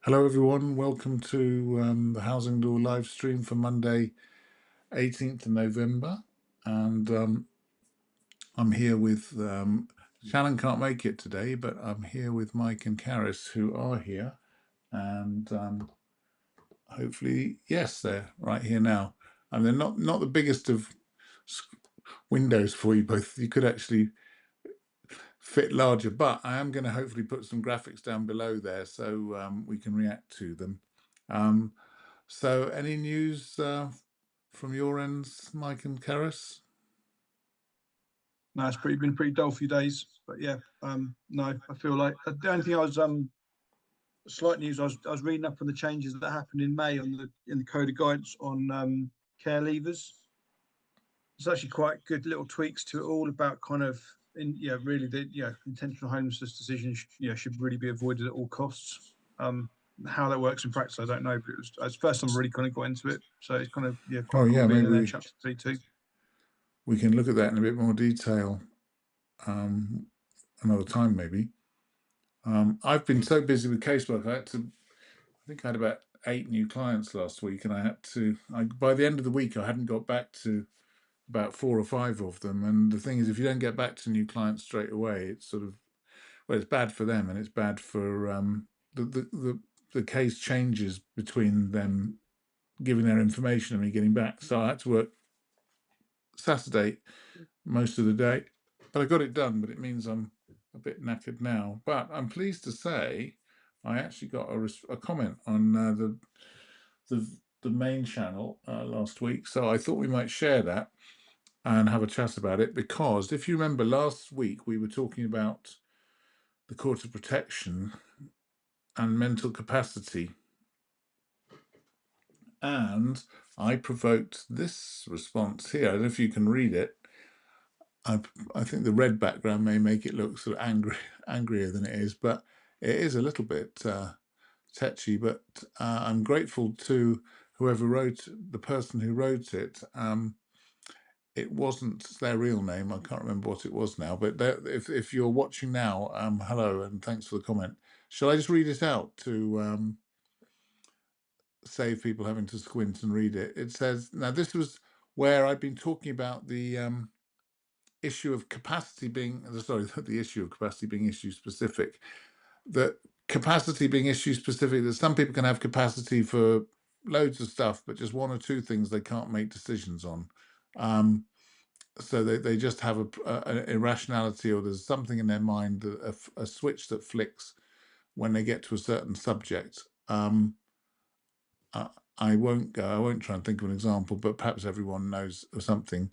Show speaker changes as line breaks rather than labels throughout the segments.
Hello, everyone. Welcome to the Housing Law live stream for Monday, 18th of November. And I'm here with Shannon can't make it today, but I'm here with Mike and Karis, who are here. And hopefully, yes, they're right here now. And they're not the biggest of windows for you both. You could actually fit larger, but I am going to hopefully put some graphics down below there so we can react to them. So any news from your ends, Mike and Karis?
No, it's been pretty dull few days, but yeah, no, I feel like the only thing I was slight news. I was reading up on the changes that happened in May in the code of guidance on care leavers. It's actually quite good little tweaks to it all about kind of really the intentional homelessness decisions should really be avoided at all costs. How that works in practice, I don't know, but it's the first time I really kind of got into it, so it's kind of quite
Oh
cool
yeah,
being in
maybe
there chapter 3 too.
we can look at that in a bit more detail another time, maybe. I've been so busy with casework, I think I had about 8 new clients last week, and by the end of the week, I hadn't got back to about 4 or 5 of them. And the thing is, if you don't get back to new clients straight away, it's sort of, well, it's bad for them and it's bad for the case changes between them giving their information and me getting back. So I had to work Saturday most of the day, but I got it done. But it means I'm a bit knackered now. But I'm pleased to say I actually got a comment on the main channel last week, so I thought we might share that and have a chat about it, because if you remember last week we were talking about the Court of Protection and mental capacity, and I provoked this response here. I don't know if you can read it. I think the red background may make it look sort of angrier than it is, but it is a little bit tetchy. But I'm grateful to whoever wrote, the person who wrote it. It wasn't their real name. I can't remember what it was now. But if you're watching now, hello and thanks for the comment. Shall I just read it out to save people having to squint and read it? It says, now this was where I've been talking about the issue of capacity being, sorry, the issue of capacity being issue specific. That capacity being issue specific, that some people can have capacity for loads of stuff, but just 1 or 2 things they can't make decisions on. So they just have an irrationality, or there's something in their mind, a switch that flicks when they get to a certain subject. I won't try and think of an example, but perhaps everyone knows of something.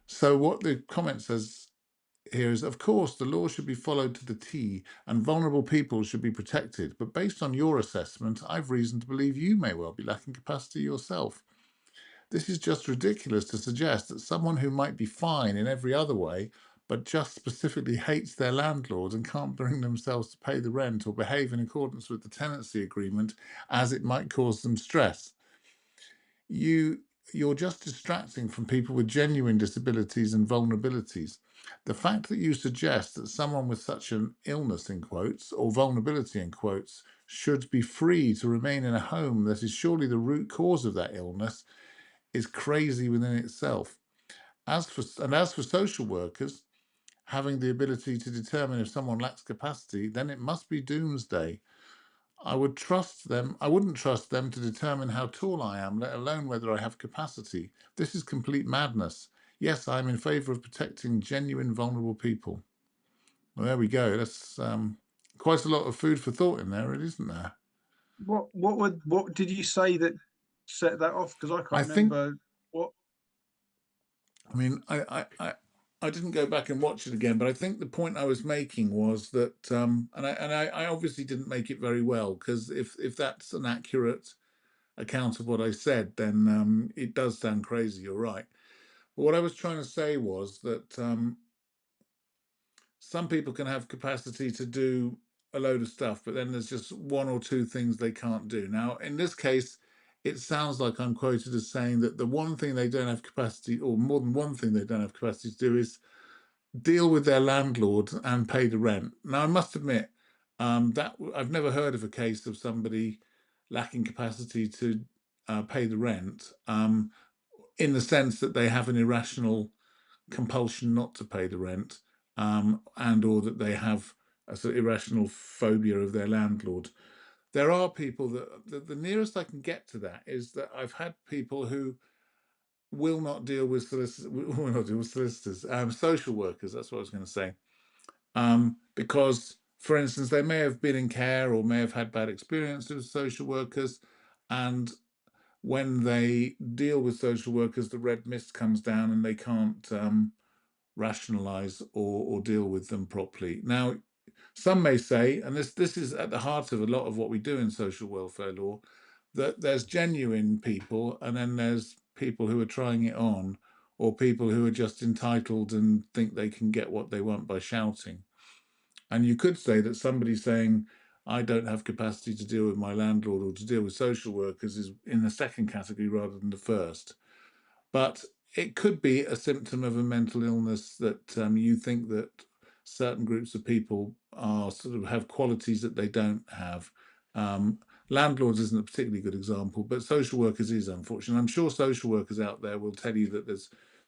So what the comment says here is, of course, the law should be followed to the T and vulnerable people should be protected. But based on your assessment, I've reason to believe you may well be lacking capacity yourself. This is just ridiculous to suggest that someone who might be fine in every other way, but just specifically hates their landlord and can't bring themselves to pay the rent or behave in accordance with the tenancy agreement, as it might cause them stress. You're just distracting from people with genuine disabilities and vulnerabilities. The fact that you suggest that someone with such an illness, in quotes, or vulnerability, in quotes, should be free to remain in a home that is surely the root cause of that illness is crazy within itself. As for social workers having the ability to determine if someone lacks capacity, then it must be doomsday. I wouldn't trust them to determine how tall I am, let alone whether I have capacity. This is complete madness. Yes, I'm in favour of protecting genuine vulnerable people. Well, there we go. That's quite a lot of food for thought in there, isn't there?
What did you say that set that off? Because I can't remember what.
I mean, I didn't go back and watch it again, but I think the point I was making was that, and I obviously didn't make it very well, because if that's an accurate account of what I said, then it does sound crazy. You're right. But what I was trying to say was that some people can have capacity to do a load of stuff, but then there's just 1 or 2 things they can't do. Now, in this case, it sounds like I'm quoted as saying that the one thing they don't have capacity, or more than one thing they don't have capacity to do, is deal with their landlord and pay the rent. Now, I must admit, That I've never heard of a case of somebody lacking capacity to pay the rent, in the sense that they have an irrational compulsion not to pay the rent, and or that they have a sort of irrational phobia of their landlord. There are people that the nearest I can get to that is that I've had people who will not deal with solicitors, will not deal with solicitors, social workers. That's what I was going to say. Because, for instance, they may have been in care or may have had bad experiences with social workers, and when they deal with social workers, the red mist comes down and they can't rationalize or deal with them properly. Now, some may say, and this is at the heart of a lot of what we do in social welfare law, that there's genuine people and then there's people who are trying it on, or people who are just entitled and think they can get what they want by shouting. And you could say that somebody saying, I don't have capacity to deal with my landlord or to deal with social workers is in the second category rather than the first. But it could be a symptom of a mental illness that you think that certain groups of people are sort of have qualities that they don't have. Um, Landlords isn't a particularly good example, but social workers is, unfortunately. I'm sure social workers out there will tell you that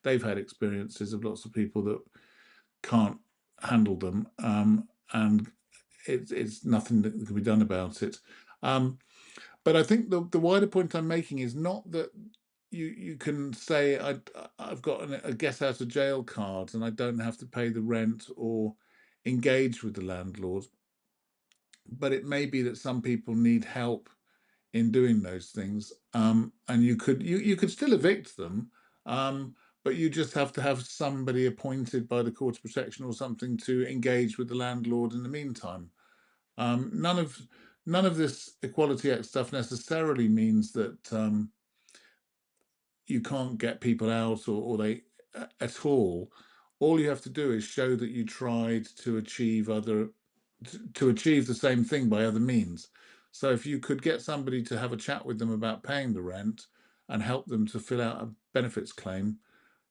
they've had experiences of lots of people that can't handle them, and it's nothing that can be done about it. Um, but I think the wider point I'm making is not that you can say I've got a get out of jail card and I don't have to pay the rent or engage with the landlord, but it may be that some people need help in doing those things, and you could still evict them, um, but you just have to have somebody appointed by the Court of Protection or something to engage with the landlord in the meantime. Um, none of None of this Equality Act stuff necessarily means that you can't get people out or they at all. All you have to do is show that you tried to achieve to achieve the same thing by other means. So if you could get somebody to have a chat with them about paying the rent and help them to fill out a benefits claim,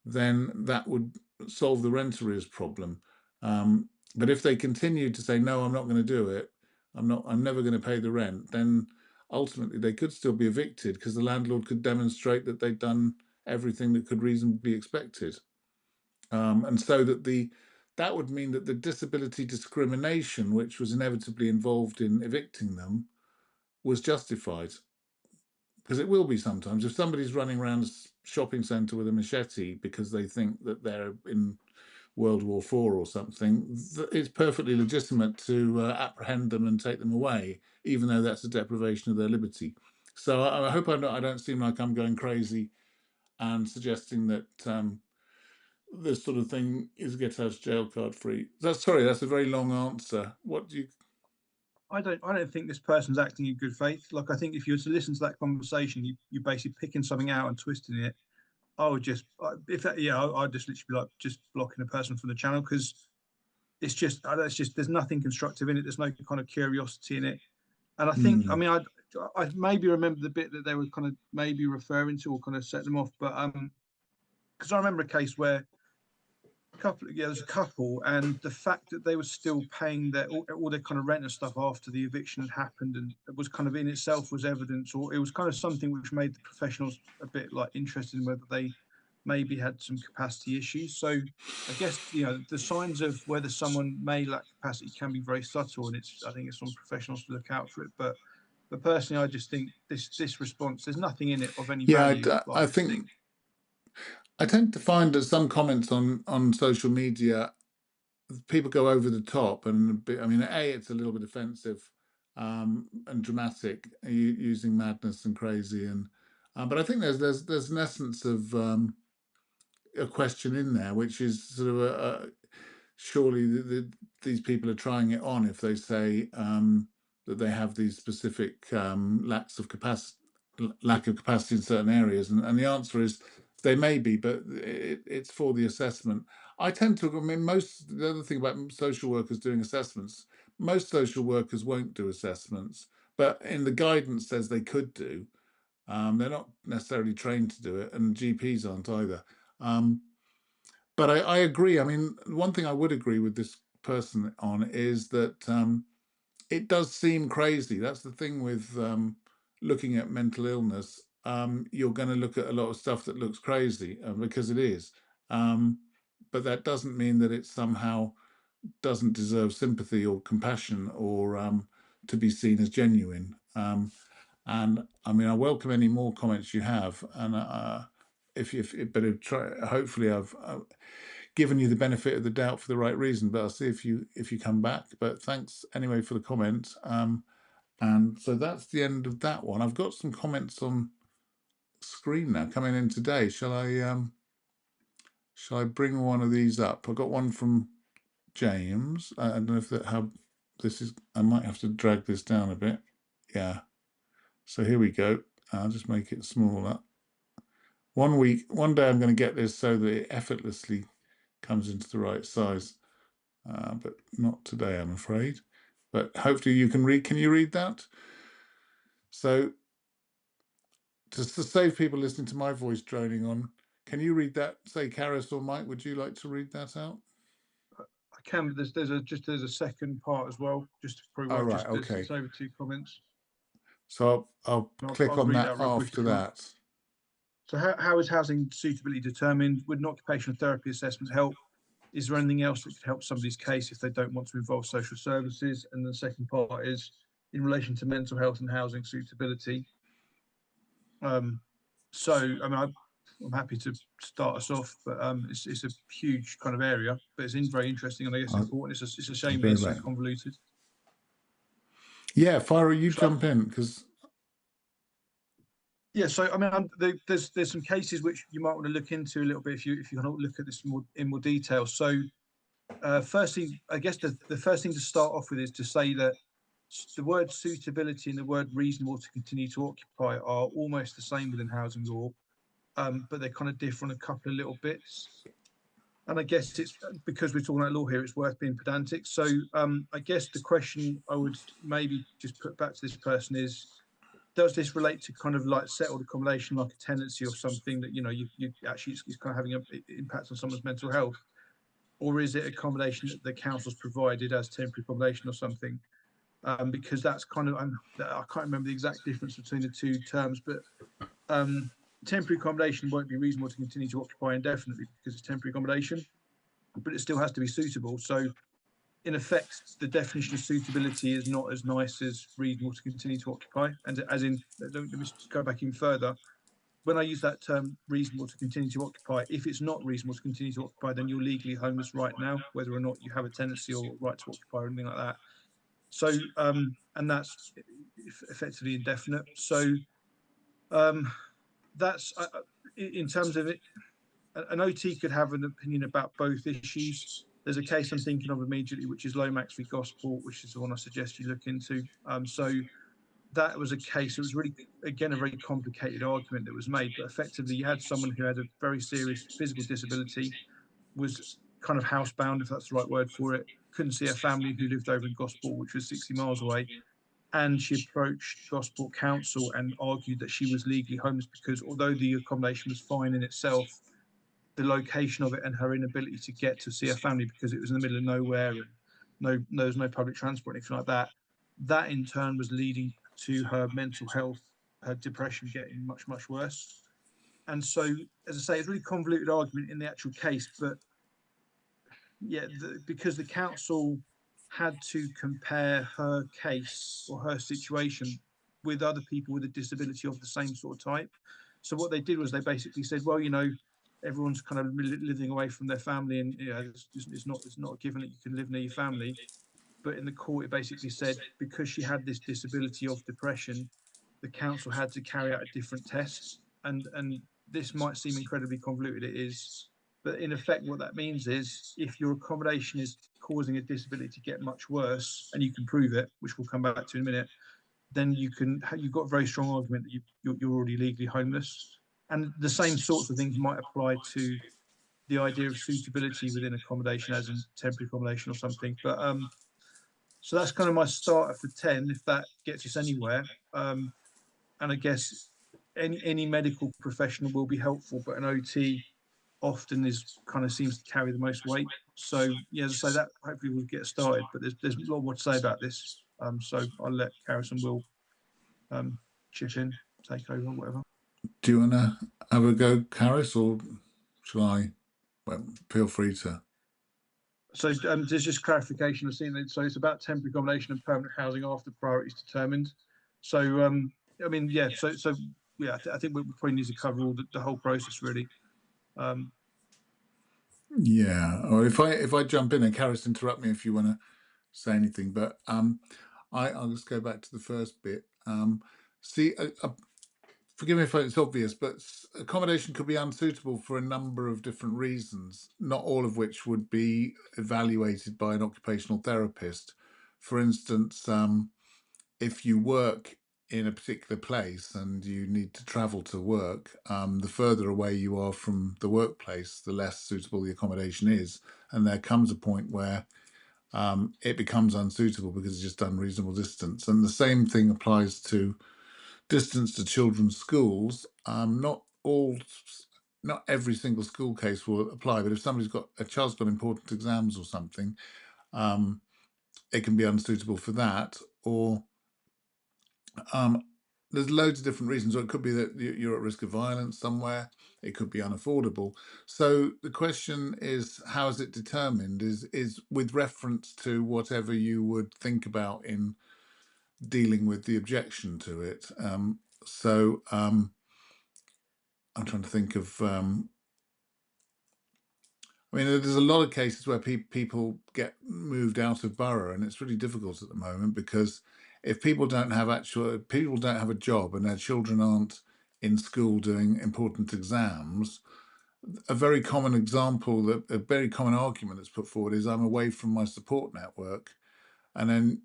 then that would solve the rent arrears problem. But if they continue to say, no, I'm not going to do it, I'm never going to pay the rent, then ultimately they could still be evicted because the landlord could demonstrate that they'd done everything that could reasonably be expected. And so that would mean that the disability discrimination, which was inevitably involved in evicting them, was justified. Because it will be sometimes. If somebody's running around a shopping centre with a machete because they think that they're in World War IV or something, it's perfectly legitimate to apprehend them and take them away, even though that's a deprivation of their liberty. So I hope I don't seem like I'm going crazy and suggesting that this sort of thing is get out of jail card free. That's a very long answer. What do you?
I don't think this person's acting in good faith. Like I think if you were to listen to that conversation, you basically picking something out and twisting it. I would just if that yeah, I'd just literally be like just blocking a person from the channel because it's just there's nothing constructive in it. There's no kind of curiosity in it. And I think I
Hmm.
mean I maybe remember the bit that they were kind of maybe referring to or kind of set them off, but because I remember a case where there's a couple, and the fact that they were still paying all their kind of rent and stuff after the eviction had happened, and it was kind of in itself was evidence, or it was kind of something which made the professionals a bit like interested in whether they maybe had some capacity issues. So I guess the signs of whether someone may lack capacity can be very subtle, and I think it's on professionals to look out for it. But personally, I just think this response, there's nothing in it of any
Yeah,
value. But I
I
just
think
think
I tend to find that some comments on social media, people go over the top, and I mean, it's a little bit offensive and dramatic, using madness and crazy, and but I think there's an essence of a question in there, which is sort of surely these people are trying it on if they say that they have these specific lack of capacity in certain areas, and the answer is they may be, but it's for the assessment. I tend to, I mean, the other thing about social workers doing assessments, most social workers won't do assessments, but in the guidance says they could do. They're not necessarily trained to do it, and GPs aren't either. Um, but I agree. I mean, one thing I would agree with this person on is that it does seem crazy. That's the thing with looking at mental illness. You're going to look at a lot of stuff that looks crazy because it is. Um, but that doesn't mean that it somehow doesn't deserve sympathy or compassion or to be seen as genuine. And I mean, I welcome any more comments you have. And but hopefully I've given you the benefit of the doubt for the right reason. But I'll see if you come back. But thanks anyway for the comments. And so that's the end of that one. I've got some comments on screen now coming in today. Shall I bring one of these up? I've got one from James. I don't know if that how this is. I might have to drag this down a bit. Yeah. So here we go. I'll just make it smaller. 1 day I'm going to get this so that it effortlessly comes into the right size. But not today, I'm afraid. But hopefully you can read. Can you read that? So just to save people listening to my voice droning on, can you read that? Say, Karis or Mike, would you like to read that out?
I can, but there's a second part as well, just to prove
Oh,
I've
right.
just
Okay.
it's over 2 comments.
So I'll click
I'll
on
read
that
out real quick
after
if you want.
that.
So how is housing suitability determined? Would an occupational therapy assessment help? Is there anything else that could help somebody's case if they don't want to involve social services? And the second part is in relation to mental health and housing suitability. So I mean, I'm happy to start us off, but it's a huge kind of area, but it's very interesting and I guess
I'll,
important. It's a
I'll
shame that
go
it's so
back.
convoluted.
Yeah, Farah, you
So
jump in because
yeah, so I mean, there's some cases which you might want to look into a little bit if you want to look at this in more detail. So firstly, I guess the first thing to start off with is to say that the word suitability and the word reasonable to continue to occupy are almost the same within housing law, but they kind of differ on a couple of little bits. And I guess it's because we're talking about law here, it's worth being pedantic. So I guess the question I would maybe just put back to this person is, does this relate to kind of like settled accommodation, like a tenancy or something that, you know, you actually it's kind of having an impact on someone's mental health? Or is it accommodation that the council's provided as temporary accommodation or something? Because that's kind of, I can't remember the exact difference between the two terms, but um, temporary accommodation won't be reasonable to continue to occupy indefinitely because it's temporary accommodation, but it still has to be suitable. So in effect, the definition of suitability is not as nice as reasonable to continue to occupy. And as in, let me go back even further. When I use that term reasonable to continue to occupy, if it's not reasonable to continue to occupy, then you're legally homeless right now, whether or not you have a tenancy or right to occupy or anything like that. So, and that's effectively indefinite. So, um, that's in terms of it. An OT could have an opinion about both issues. There's a case I'm thinking of immediately, which is Lomax v Gosport, which is the one I suggest you look into. So that was a case. It was really, again, a very complicated argument that was made, but effectively, you had someone who had a very serious physical disability, was kind of housebound, if that's the right word for it, couldn't see her family who lived over in Gosport, which was 60 miles away. And she approached Gosport Council and argued that she was legally homeless because although the accommodation was fine in itself, the location of it and her inability to get to see her family because it was in the middle of nowhere and there was no public transport or anything like that. That in turn was leading to her mental health, her depression getting much worse. And so, as I say, it's a really convoluted argument in the actual case, but yeah, because the council had to compare her case or her situation with other people with a disability of the same sort of type. So what they did was they basically said, well, you know, everyone's kind of living away from their family, and you know, it's not a given that you can live near your family. But in the court, it basically said because she had this disability of depression, the council had to carry out a different test. And this might seem incredibly convoluted, it is, but in effect, what that means is if your accommodation is causing a disability to get much worse, and you can prove it, which we'll come back to in a minute, then you've got a very strong argument that you're already legally homeless. And the same sorts of things might apply to the idea of suitability within accommodation, as in temporary accommodation or something. But so that's kind of my starter for 10, if that gets us anywhere. And I guess any medical professional will be helpful, but an OT often is kind of seems to carry the most weight. So yeah, as I say, that hopefully will get started. But there's a lot more to say about this. So I'll let Karis and Will um, chip in, take over, whatever.
Do you want to have a go, Caris, or shall I? Well, feel free to.
So there's just clarification. I've seen it. So it's about temporary accommodation and permanent housing after priorities determined. So I mean, yeah. So yeah, I think we probably need to cover all the whole process really. Um,
Yeah, or if I jump in and Caris, interrupt me if you want to say anything. But I'll just go back to the first bit. See, forgive me if it's obvious, but accommodation could be unsuitable for a number of different reasons, not all of which would be evaluated by an occupational therapist. For instance, if you work in a particular place and you need to travel to work, the further away you are from the workplace, the less suitable the accommodation is. And there comes a point where it becomes unsuitable because it's just unreasonable distance. And the same thing applies to distance to children's schools. Not every single school case will apply, but if a child's got important exams or something, um, it can be unsuitable for that. Or um, there's loads of different reasons. Or it could be that you're at risk of violence somewhere. It could be unaffordable. So the question is, how is it determined? Is with reference to whatever you would think about in dealing with the objection to it. I'm trying to think of. I mean, there's a lot of cases where people get moved out of borough, and it's really difficult at the moment because if people don't have a job and their children aren't in school doing important exams, a very common example, that a very common argument that's put forward is I'm away from my support network, and then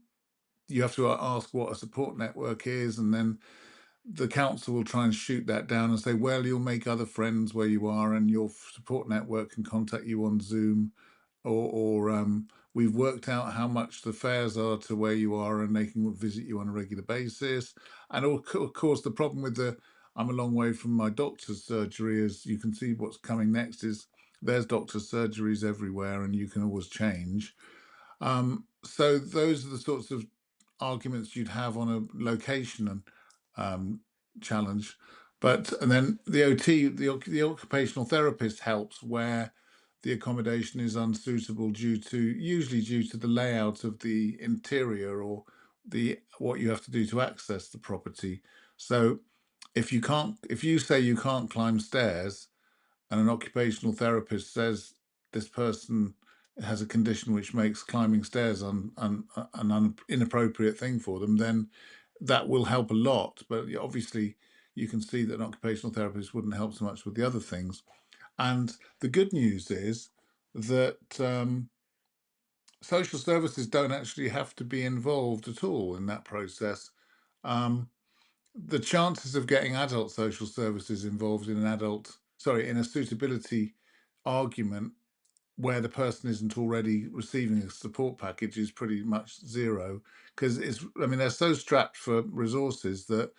you have to ask what a support network is, and then the council will try and shoot that down and say, well, you'll make other friends where you are, and your support network can contact you on Zoom, or we've worked out how much the fares are to where you are, and they can visit you on a regular basis. And of course, the problem with the I'm a long way from my doctor's surgery, as you can see, what's coming next is there's doctor's surgeries everywhere, and you can always change. So those are the sorts of arguments you'd have on a location and challenge. But and then the OT, the occupational therapist helps where the accommodation is unsuitable usually due to the layout of the interior or the what you have to do to access the property. So if you say you can't climb stairs, and an occupational therapist says this person has a condition which makes climbing stairs an inappropriate thing for them, then that will help a lot. But obviously, you can see that an occupational therapist wouldn't help so much with the other things. And the good news is that social services don't actually have to be involved at all in that process. Um, the chances of getting adult social services involved in a suitability argument where the person isn't already receiving a support package is pretty much zero, because they're so strapped for resources that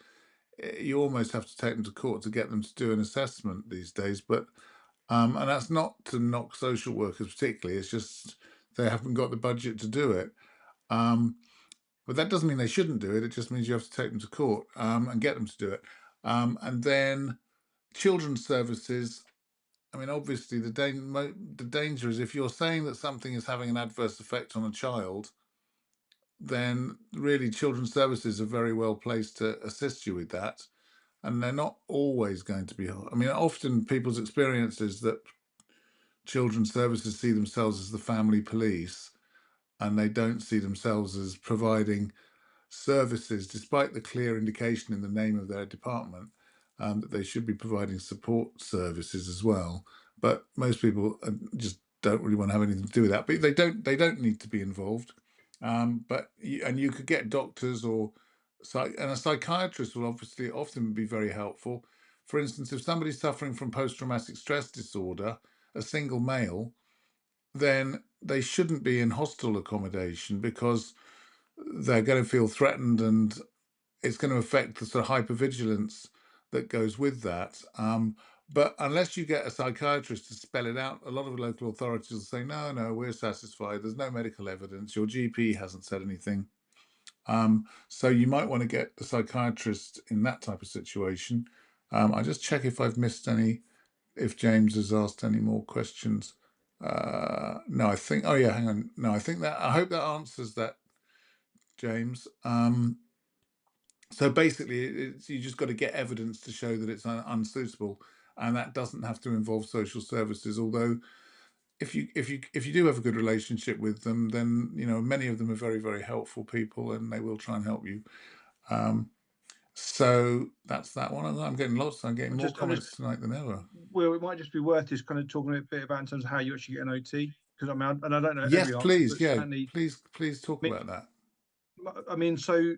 you almost have to take them to court to get them to do an assessment these days. But and that's not to knock social workers particularly, it's just they haven't got the budget to do it. um, but that doesn't mean they shouldn't do it. It just means you have to take them to court and get them to do it. And then children's services. I mean, obviously, the danger is if you're saying that something is having an adverse effect on a child, then really children's services are very well placed to assist you with that. And they're not always going to be. I mean, often people's experience is that children's services see themselves as the family police, and they don't see themselves as providing services, despite the clear indication in the name of their department that they should be providing support services as well. But most people just don't really want to have anything to do with that. But they don't need to be involved. And you could get doctors and a psychiatrist will obviously often be very helpful. For instance, if somebody's suffering from post-traumatic stress disorder, a single male, then they shouldn't be in hostel accommodation because they're going to feel threatened, and it's going to affect the sort of hypervigilance that goes with that. But unless you get a psychiatrist to spell it out, a lot of local authorities will say, no, no, we're satisfied. There's no medical evidence. Your GP hasn't said anything. So you might want to get a psychiatrist in that type of situation. I just check if I've missed any, if James has asked any more questions. No, I think, oh yeah, hang on. No, I think that, I hope that answers that, James. So basically, you just got to get evidence to show that it's unsuitable, and that doesn't have to involve social services. Although, if you do have a good relationship with them, then many of them are very, very helpful people, and they will try and help you. So that's that one. I'm getting lots. I'm getting more
I'm just
comments tonight than ever.
well, it might just be worth just kind of talking a bit about in terms of how you actually get an OT, because I mean, and I don't know
Yes,
every answer,
please.
but
Yeah,
certainly,
please talk
I mean,
about that.
so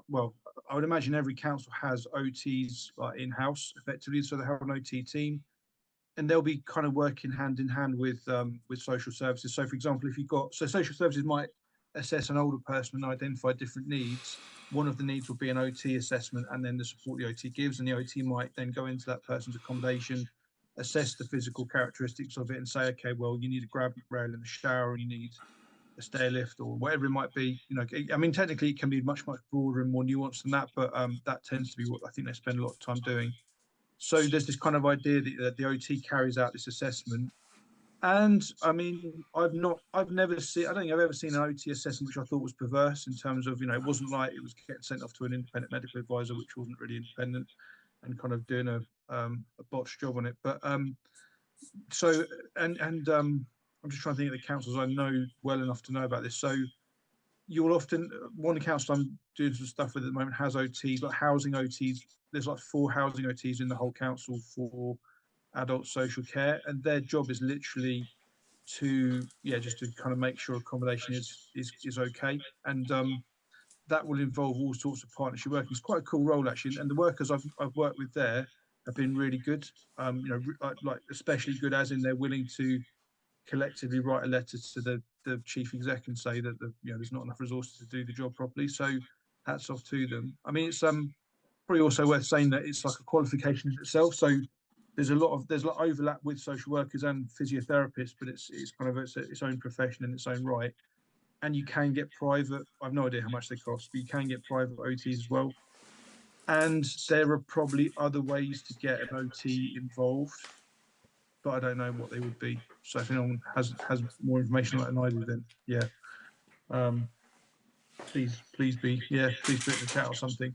well, I would imagine every council has OTs in house effectively, so they have an OT team, and they'll be kind of working hand in hand with social services. So, for example, if you've got social services might assess an older person and identify different needs. One of the needs will be an OT assessment, and then the support the OT gives, and the OT might then go into that person's accommodation, assess the physical characteristics of it, and say, okay, well, you need a grab rail in the shower, and you need a stair lift, or whatever it might be. I mean, technically, it can be much broader and more nuanced than that, but that tends to be what I think they spend a lot of time doing. So there's this kind of idea that the OT carries out this assessment. And I mean, I've never seen, I don't think I've ever seen an OT assessment which I thought was perverse in terms of, it wasn't like it was getting sent off to an independent medical advisor, which wasn't really independent and kind of doing a botched job on it. But so, and I'm just trying to think of the councils I know well enough to know about this. So you'll often, one council I'm doing some stuff with at the moment has OTs, like housing OTs. There's like 4 housing OTs in the whole council for adult social care, and their job is literally to just to kind of make sure accommodation is okay, and that will involve all sorts of partnership work. It's quite a cool role actually, and the workers I've worked with there have been really good. Like especially good as in they're willing to collectively write a letter to the chief exec and say that there's not enough resources to do the job properly. So hats off to them. I mean, it's probably also worth saying that it's like a qualification in itself. So there's a lot of overlap with social workers and physiotherapists, but it's kind of its own profession in its own right. And you can get private. I've no idea how much they cost, but you can get private OTs as well. And there are probably other ways to get an OT involved, but I don't know what they would be. So if anyone has more information on that than I do, then um, please put it in the chat or something.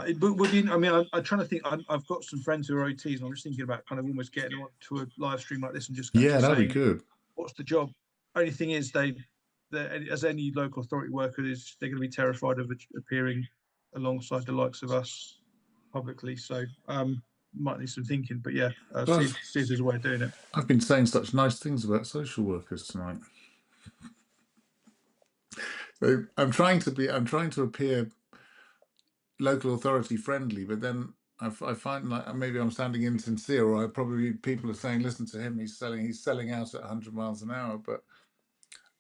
It would be. I mean, I'm trying to think. I've got some friends who are OTs, and I'm just thinking about kind of almost getting them onto a live stream like this and just
Yeah,
actually
that'd be
saying,
good.
"What's the job?" Only thing is, as any local authority worker is, they're going to be terrified of appearing alongside the likes of us publicly. So might need some thinking. But yeah,
Well,
see if there's a way of doing it.
I've been saying such nice things about social workers tonight. So I'm trying to appear local authority friendly, but then I find like maybe I'm sounding insincere, or probably people are saying, listen to him, he's selling out at 100 miles an hour. But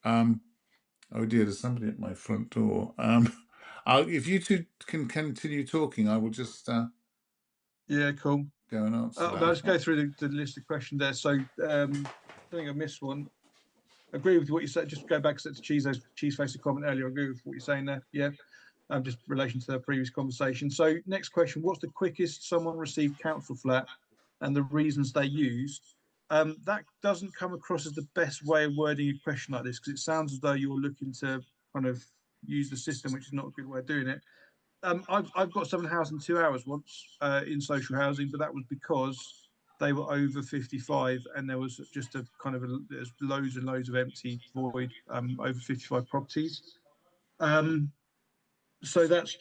um, oh dear, there's somebody at my front door. If you two can continue talking, I will just
Yeah, cool.
go and answer
I'll
that.
just go through the list of questions there. So I think I missed one. Agree with what you said. Just go back to cheese face comment earlier. I agree with what you're saying there. Yeah. Just in relation to the previous conversation. So next question, what's the quickest someone received council flat and the reasons they used? That doesn't come across as the best way of wording a question like this because it sounds as though you're looking to kind of use the system, which is not a good way of doing it. I've got someone housed in 2 hours once in social housing, but that was because they were over 55 and there was just a kind of there's loads and loads of empty void over 55 properties. Um, so that's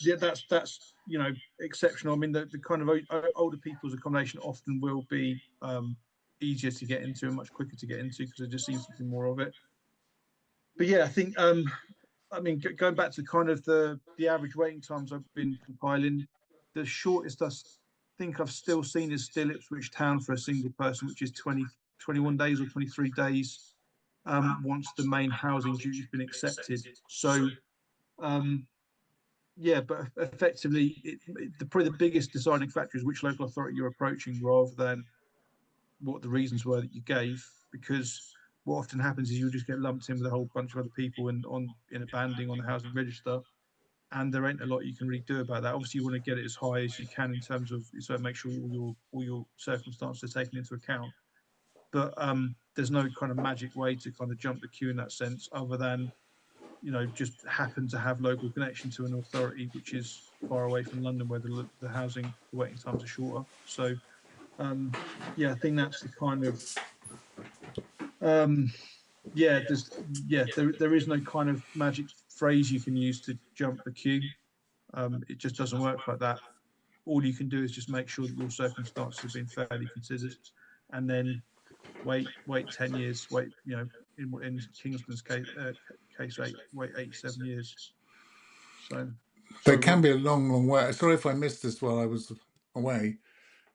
exceptional. I mean, the kind of older people's accommodation often will be easier to get into and much quicker to get into because there just seems to be more of it. But yeah, I think I mean going back to kind of the average waiting times I've been compiling, the shortest I think I've still seen is still Ipswich Town for a single person, which is 21 days or 23 days once the main housing duty's been accepted. So um, yeah, but effectively, probably the biggest deciding factor is which local authority you're approaching rather than what the reasons were that you gave. Because what often happens is you'll just get lumped in with a whole bunch of other people in a banding on the housing register. and there ain't a lot you can really do about that. Obviously, you want to get it as high as you can in terms of, so make sure all your circumstances are taken into account. But there's no kind of magic way to kind of jump the queue in that sense, other than just happen to have local connection to an authority which is far away from London, where the housing, the waiting times are shorter. So yeah, I think that's the kind of um, yeah, there is no kind of magic phrase you can use to jump the queue. It just doesn't work like that. All you can do is just make sure that your circumstances have been fairly considered, and then wait 10 years, wait, in Kingston's case, wait 87 years. So,
They
sorry,
can
Rob.
be a long, long way. Sorry if I missed this while I was away,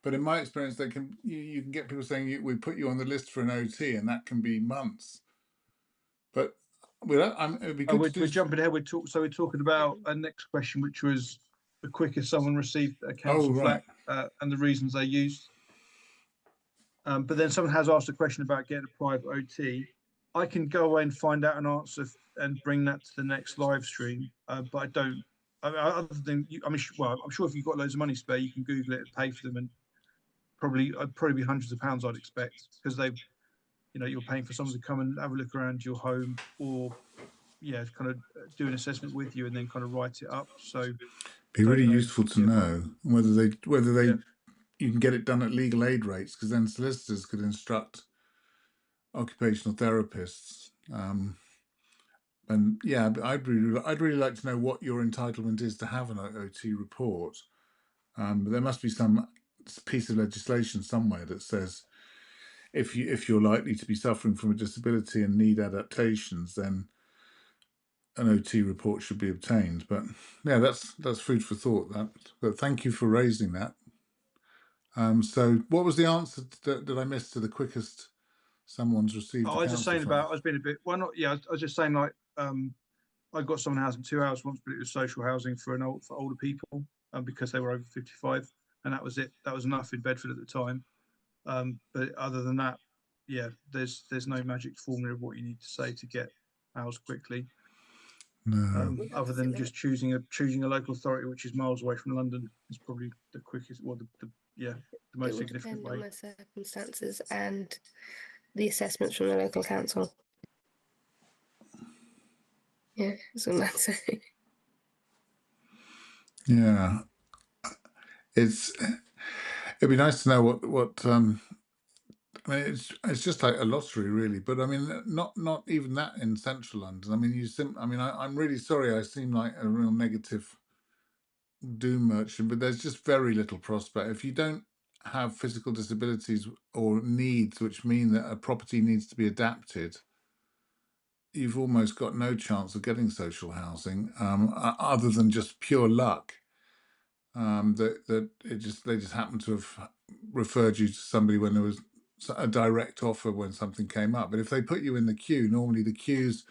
but in my experience, you can get people saying we put you on the list for an OT, and that can be months. But it would be
Oh,
good to
we're
do.
jumping ahead. We're talking about a next question, which was the quickest someone received a
Oh,
council flat
right.
and the reasons they used. But then someone has asked a question about getting a private OT. I can go away and find out an answer and bring that to the next live stream. But I don't. Other than you, well, I'm sure if you've got loads of money spare, you can Google it and pay for them, and probably be hundreds of pounds, I'd expect, because you're paying for someone to come and have a look around your home, or yeah, kind of do an assessment with you and then kind of write it up. So I
Be
don't
really
know.
useful to
Yeah,
know whether
yeah.
you can get it done at legal aid rates, because then solicitors could instruct occupational therapists. And yeah, I'd really like to know what your entitlement is to have an OT report. But there must be some piece of legislation somewhere that says if you're likely to be suffering from a disability and need adaptations, then an OT report should be obtained. But yeah, that's food for thought. But thank you for raising that. So what was the answer that I missed to the quickest someone's received
I
a
was just
council
saying
flat?
about, I was being a bit, well, not, yeah, I was just saying, like, I got someone housing 2 hours once, but it was social housing for older people, because they were over 55, and that was it. That was enough in Bedford at the time. But other than that, yeah, there's no magic formula of what you need to say to get housed quickly,
No.
other than just choosing a local authority which is miles away from London is probably the quickest, or the
It
most
would
significant
depend on
way.
the circumstances and the assessments from the local council. Yeah, that's all I'd say.
Yeah, it'd be nice to know what I mean, it's just like a lottery, really. But I mean, not even that in central London. I mean, I mean, I'm really sorry. I seem like a real negative doom merchant, but there's just very little prospect. If you don't have physical disabilities or needs, which mean that a property needs to be adapted, you've almost got no chance of getting social housing, other than just pure luck. That they just happened to have referred you to somebody when there was a direct offer when something came up. But if they put you in the queue, normally the queues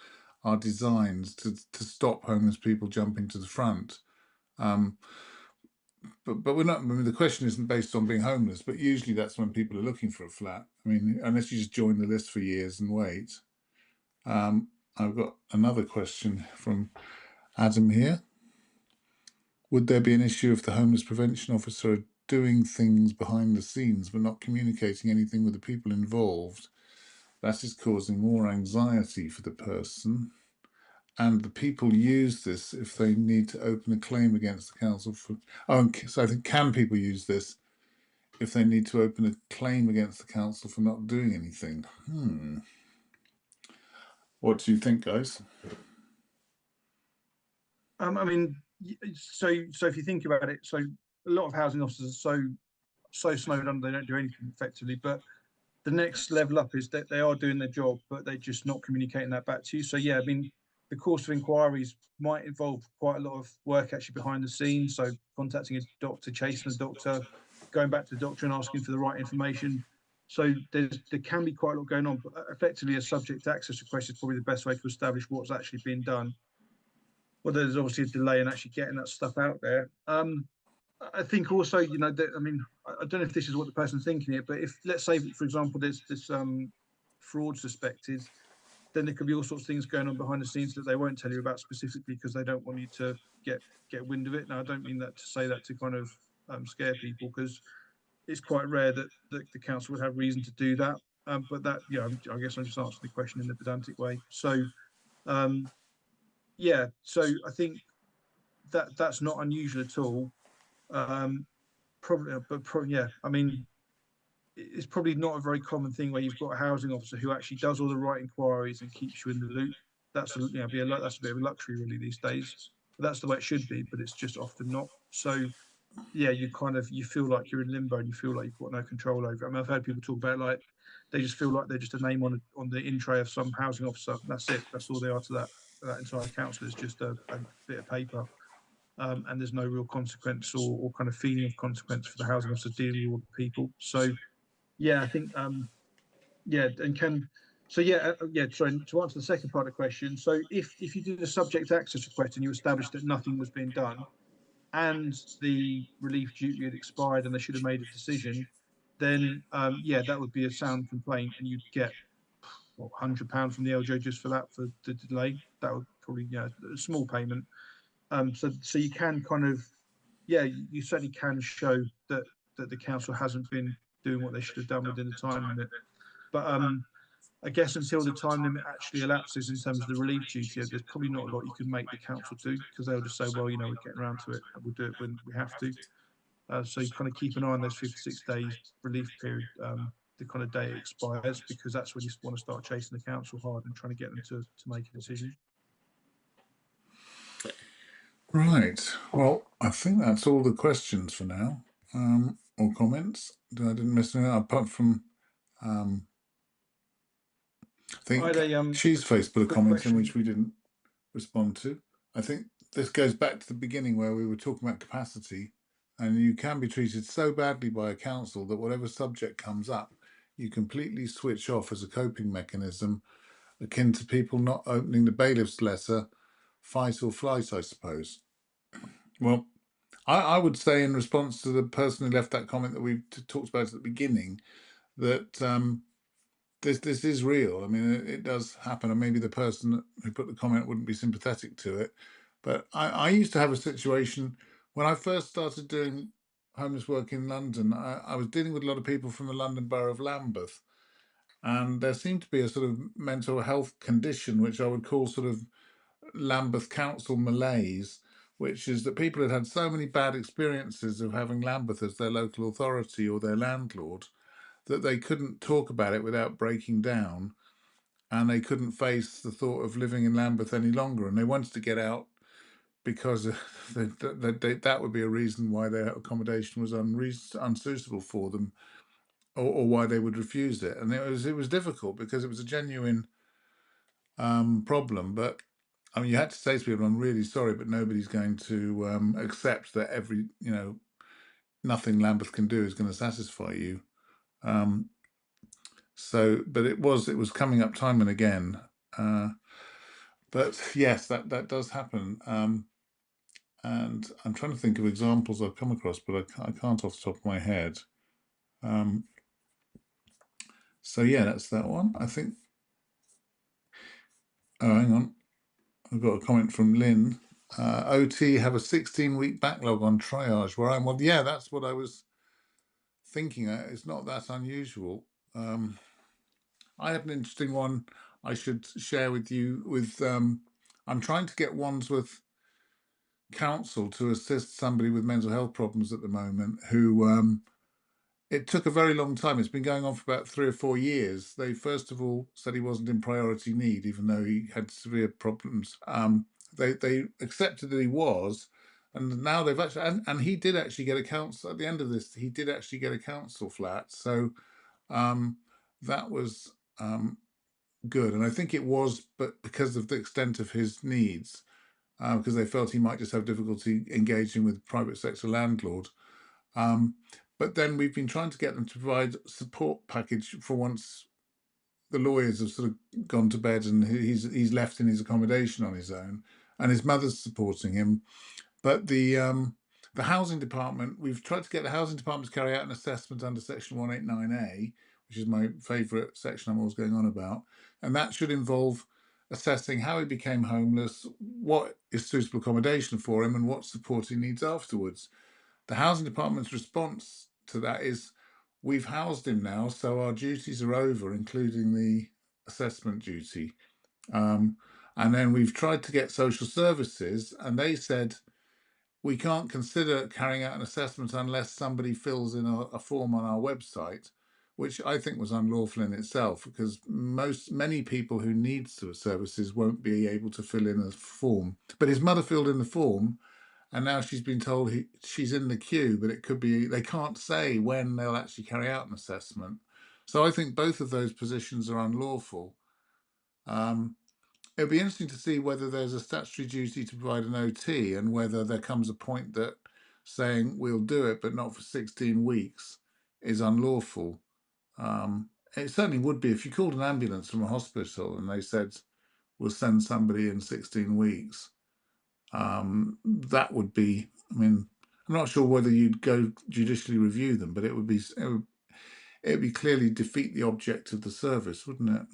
are designed to stop homeless people jumping to the front. Um, but we're not. I mean, the question isn't based on being homeless, but usually that's when people are looking for a flat. I mean, unless you just join the list for years and wait. I've got another question from Adam here. Would there be an issue if the homeless prevention officer are doing things behind the scenes but not communicating anything with the people involved? That is causing more anxiety for the person. And the people use this if they need to open a claim against the council for. Oh, so I think, can people use this if they need to open a claim against the council for not doing anything? What do you think, guys?
I mean, so if you think about it, so a lot of housing officers are so snowed under they don't do anything effectively. But the next level up is that they are doing their job, but they're just not communicating that back to you. So yeah, I mean, the course of inquiries might involve quite a lot of work actually behind the scenes. So contacting a doctor, chasing a doctor, going back to the doctor and asking for the right information. So there can be quite a lot going on, but effectively a subject access request is probably the best way to establish what's actually being done. Well, there's obviously a delay in actually getting that stuff out there. I think also, I mean, I don't know if this is what the person's thinking here, but if, let's say, for example, there's this fraud suspected, then there could be all sorts of things going on behind the scenes that they won't tell you about specifically because they don't want you to get wind of it. Now, I don't mean that to say that to kind of scare people, because it's quite rare that the council would have reason to do that. But that, yeah, I guess I'm just answering the question in the pedantic way. So, yeah, so I think that's not unusual at all. Probably, but yeah, I mean, it's probably not a very common thing where you've got a housing officer who actually does all the right inquiries and keeps you in the loop. That's that's a bit of a luxury really these days. But that's the way it should be, but it's just often not. So yeah, you feel like you're in limbo and you feel like you've got no control over it. I mean, I've heard people talk about like they just feel like they're just a name on the in tray of some housing officer. That's it. That's all they are to that entire council. Is just a bit of paper. And there's no real consequence or kind of feeling of consequence for the housing officer dealing with all the people. So yeah, I think yeah, and can so yeah, yeah. Sorry, to answer the second part of the question. So if you did a subject access request and you established that nothing was being done, and the relief duty had expired and they should have made a decision, then yeah, that would be a sound complaint, and you'd get what, £100 from the LJ just for that, for the delay. That would probably, yeah, a small payment. So you can kind of, yeah, you certainly can show that the council hasn't been doing what they should have done within the time limit. But I guess until the time limit actually elapses in terms of the relief duty, there's probably not a lot you can make the council do, because they'll just say, well, you know, we're getting around to it and we'll do it when we have to. So you kind of keep an eye on those 56 days relief period, the kind of day it expires, because that's when you want to start chasing the council hard and trying to get them to make a decision.
Right. Well, I think that's all the questions for now, or comments. I didn't miss anything apart from I think Cheeseface put a
quick
comment in
question.
which we didn't respond to. I think this goes back to the beginning where we were talking about capacity, and you can be treated so badly by a council that whatever subject comes up, you completely switch off as a coping mechanism, akin to people not opening the bailiff's letter, fight or flight, I suppose. Well, I would say in response to the person who left that comment that we talked about at the beginning, that this is real. I mean, it does happen, and maybe the person who put the comment wouldn't be sympathetic to it. But I used to have a situation when I first started doing homeless work in London. I was dealing with a lot of people from the London Borough of Lambeth, and there seemed to be a sort of mental health condition, which I would call sort of Lambeth Council malaise, which is that people had had so many bad experiences of having Lambeth as their local authority or their landlord that they couldn't talk about it without breaking down, and they couldn't face the thought of living in Lambeth any longer, and they wanted to get out because that would be a reason why their accommodation was unsuitable for them, or why they would refuse it. And it was difficult because it was a genuine problem. But I mean, you had to say to people, "I'm really sorry, but nobody's going to accept that nothing Lambeth can do is going to satisfy you." But it was coming up time and again. But yes, that does happen. And I'm trying to think of examples I've come across, but I can't off the top of my head. So yeah, that's that one. I think. Oh, hang on. I've got a comment from Lynn. OT have a 16-week backlog on triage where I'm. Well, yeah, that's what I was thinking. It's not that unusual. I had an interesting one I should share with you. I'm trying to get Wandsworth Council to assist somebody with mental health problems at the moment who it took a very long time. It's been going on for about 3 or 4 years. They first of all said he wasn't in priority need, even though he had severe problems. They accepted that he was, and now they've actually and he did actually get a council at the end of this. He did actually get a council flat, so that was good. And I think it was, but because of the extent of his needs, because they felt he might just have difficulty engaging with private sector landlord. But then we've been trying to get them to provide support package for once the lawyers have sort of gone to bed and he's left in his accommodation on his own, and his mother's supporting him. But the housing department, we've tried to get the housing department to carry out an assessment under section 189A, which is my favourite section I'm always going on about, and that should involve assessing how he became homeless, what is suitable accommodation for him, and what support he needs afterwards. The housing department's response to that is, we've housed him now, so our duties are over, including the assessment duty. And then we've tried to get social services, and they said, we can't consider carrying out an assessment unless somebody fills in a form on our website, which I think was unlawful in itself, because many people who need services won't be able to fill in a form. But his mother filled in the form, and now she's been told she's in the queue, but it could be, they can't say when they'll actually carry out an assessment. So I think both of those positions are unlawful. It'll be interesting to see whether there's a statutory duty to provide an OT, and whether there comes a point that saying we'll do it but not for 16 weeks is unlawful. It certainly would be if you called an ambulance from a hospital and they said we'll send somebody in 16 weeks. That would be, I mean, I'm not sure whether you'd go judicially review them, but it would be clearly defeat the object of the service, wouldn't it?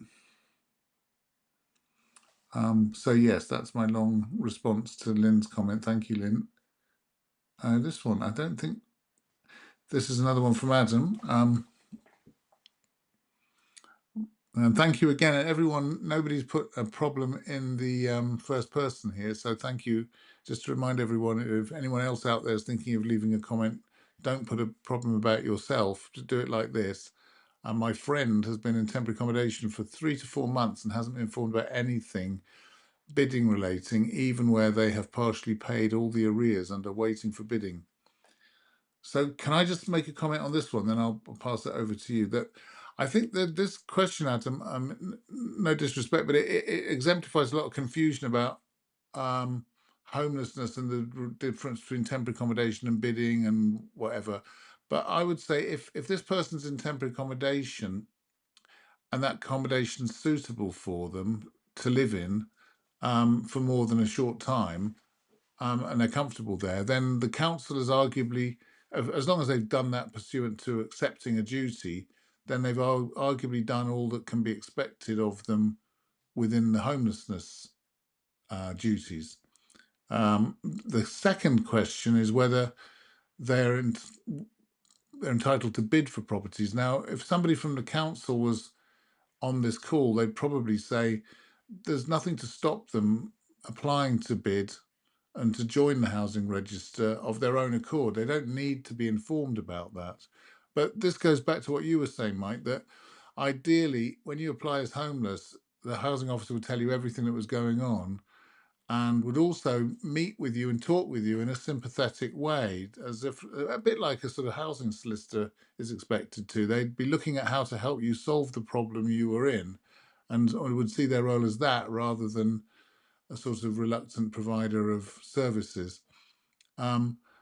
So yes, that's my long response to Lynn's comment. Thank you, Lynn. This one, I don't think, this is another one from Adam. And thank you again, everyone. Nobody's put a problem in the first person here, so thank you. Just to remind everyone, if anyone else out there is thinking of leaving a comment, don't put a problem about yourself. Just do it like this. My friend has been in temporary accommodation for 3 to 4 months and hasn't been informed about anything bidding relating, even where they have partially paid all the arrears and are waiting for bidding. So can I just make a comment on this one, then I'll pass it over to you. That I think that this question, Adam, no disrespect, but it exemplifies a lot of confusion about homelessness and the difference between temporary accommodation and bidding and whatever. But I would say if this person's in temporary accommodation and that accommodation's suitable for them to live in for more than a short time, and they're comfortable there, then the council is arguably, as long as they've done that pursuant to accepting a duty, then they've arguably done all that can be expected of them within the homelessness duties. The second question is whether they're entitled to bid for properties. Now, if somebody from the council was on this call, they'd probably say there's nothing to stop them applying to bid and to join the housing register of their own accord. They don't need to be informed about that. But this goes back to what you were saying, Mike, that ideally, when you apply as homeless, the housing officer would tell you everything that was going on and would also meet with you and talk with you in a sympathetic way, as if a bit like a sort of housing solicitor is expected to. They'd be looking at how to help you solve the problem you were in, and would see their role as that rather than a sort of reluctant provider of services.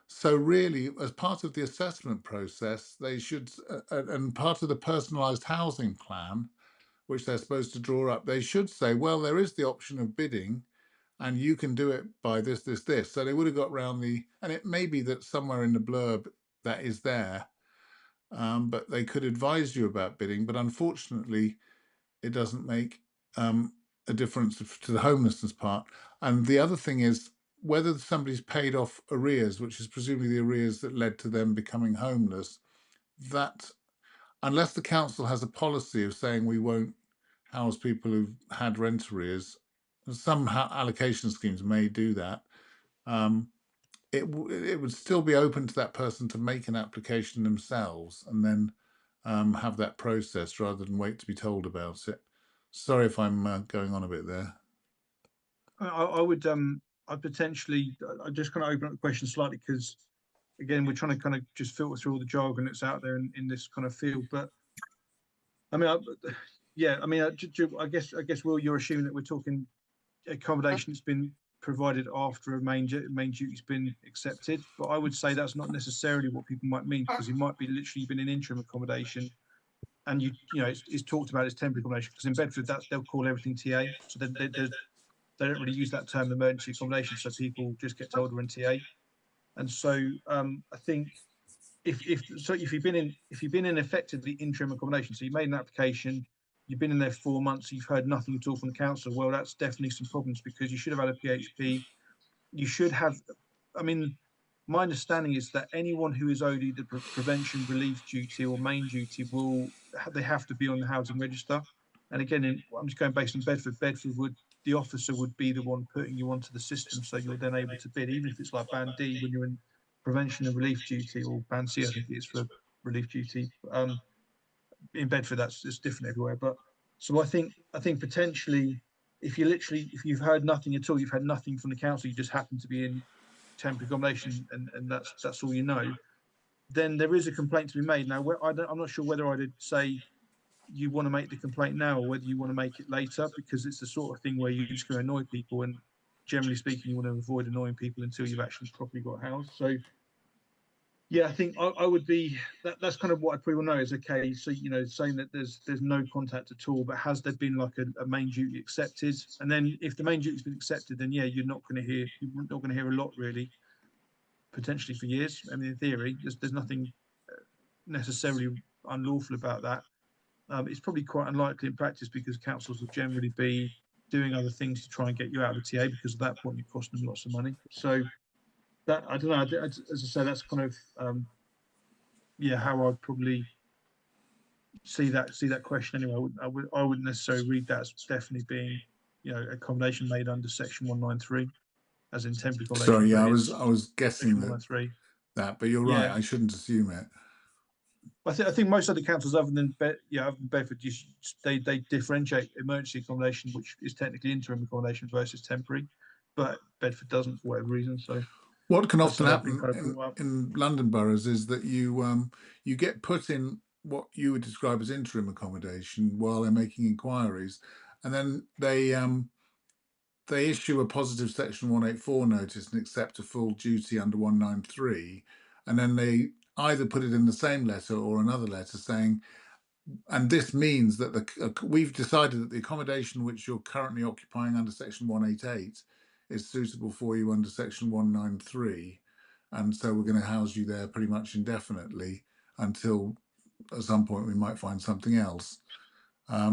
So really, as part of the assessment process, they should, and part of the personalised housing plan, which they're supposed to draw up, they should say, well, there is the option of bidding, and you can do it by this, this, this. So they would have got around and it may be that somewhere in the blurb that is there, but they could advise you about bidding. But unfortunately, it doesn't make a difference to the homelessness part. And the other thing is whether somebody's paid off arrears, which is presumably the arrears that led to them becoming homeless, that unless the council has a policy of saying we won't house people who've had rent arrears, some allocation schemes may do that. It would still be open to that person to make an application themselves and then have that process rather than wait to be told about it. Sorry if I'm going on a bit there.
I would I potentially I just kind of open up the question slightly because again we're trying to kind of just filter through all the jargon that's out there in this kind of field. But I mean, yeah, I mean, I guess Will, you're assuming that we're talking accommodation that's been provided after a main duty's been accepted, but I would say that's not necessarily what people might mean, because it might be literally been an interim accommodation, and you know it's talked about as temporary accommodation, because in Bedford they'll call everything TA, so they don't really use that term emergency accommodation, so people just get told we're in TA, and so I think if you've been in effectively interim accommodation, so you made an application, you've been in there 4 months, you've heard nothing at all from the council. Well, that's definitely some problems, because you should have had a PHP. You should have, I mean, my understanding is that anyone who is owed either prevention relief duty or main duty they have to be on the housing register. And again, I'm just going based on Bedford. The officer would be the one putting you onto the system, so you're then able to bid, even if it's like band D when you're in prevention and relief duty, or band C, I think it is for relief duty. In Bedford, it's different everywhere. But so I think potentially, if you've heard nothing at all, you've had nothing from the council, you just happen to be in temporary accommodation, and that's all you know, then there is a complaint to be made. Now, I'm not sure whether I'd say you want to make the complaint now or whether you want to make it later, because it's the sort of thing where you're just going to annoy people, and generally speaking, you want to avoid annoying people until you've actually properly got housed. So yeah, I think I would be that's kind of what I probably will know is, okay, so saying that there's no contact at all, but has there been like a main duty accepted? And then if the main duty's been accepted, then yeah, you're not going to hear a lot really, potentially for years. I mean, in theory, there's nothing necessarily unlawful about that. It's probably quite unlikely in practice, because councils will generally be doing other things to try and get you out of the TA, because at that point you're costing them lots of money. So that, I don't know, as I say, that's kind of how I'd probably see that question anyway. I wouldn't necessarily read that as definitely being accommodation made under section 193, as in temporary accommodation.
Sorry, yeah,
But
I
it's
was guessing
section 193.
that, but you're right.
Yeah,
I shouldn't assume it.
I think most other councils, other than Bedford, they differentiate emergency accommodation, which is technically interim accommodation, versus temporary, but Bedford doesn't for whatever reason. So
What can
that's
often
something I've been
happen
kind of brought up.
in London boroughs is that you get put in what you would describe as interim accommodation while they're making inquiries, and then they issue a positive section 184 notice and accept a full duty under 193, and then they either put it in the same letter or another letter saying, and this means that we've decided that the accommodation which you're currently occupying under section 188 is suitable for you under section 193, and so we're going to house you there pretty much indefinitely until at some point we might find something else.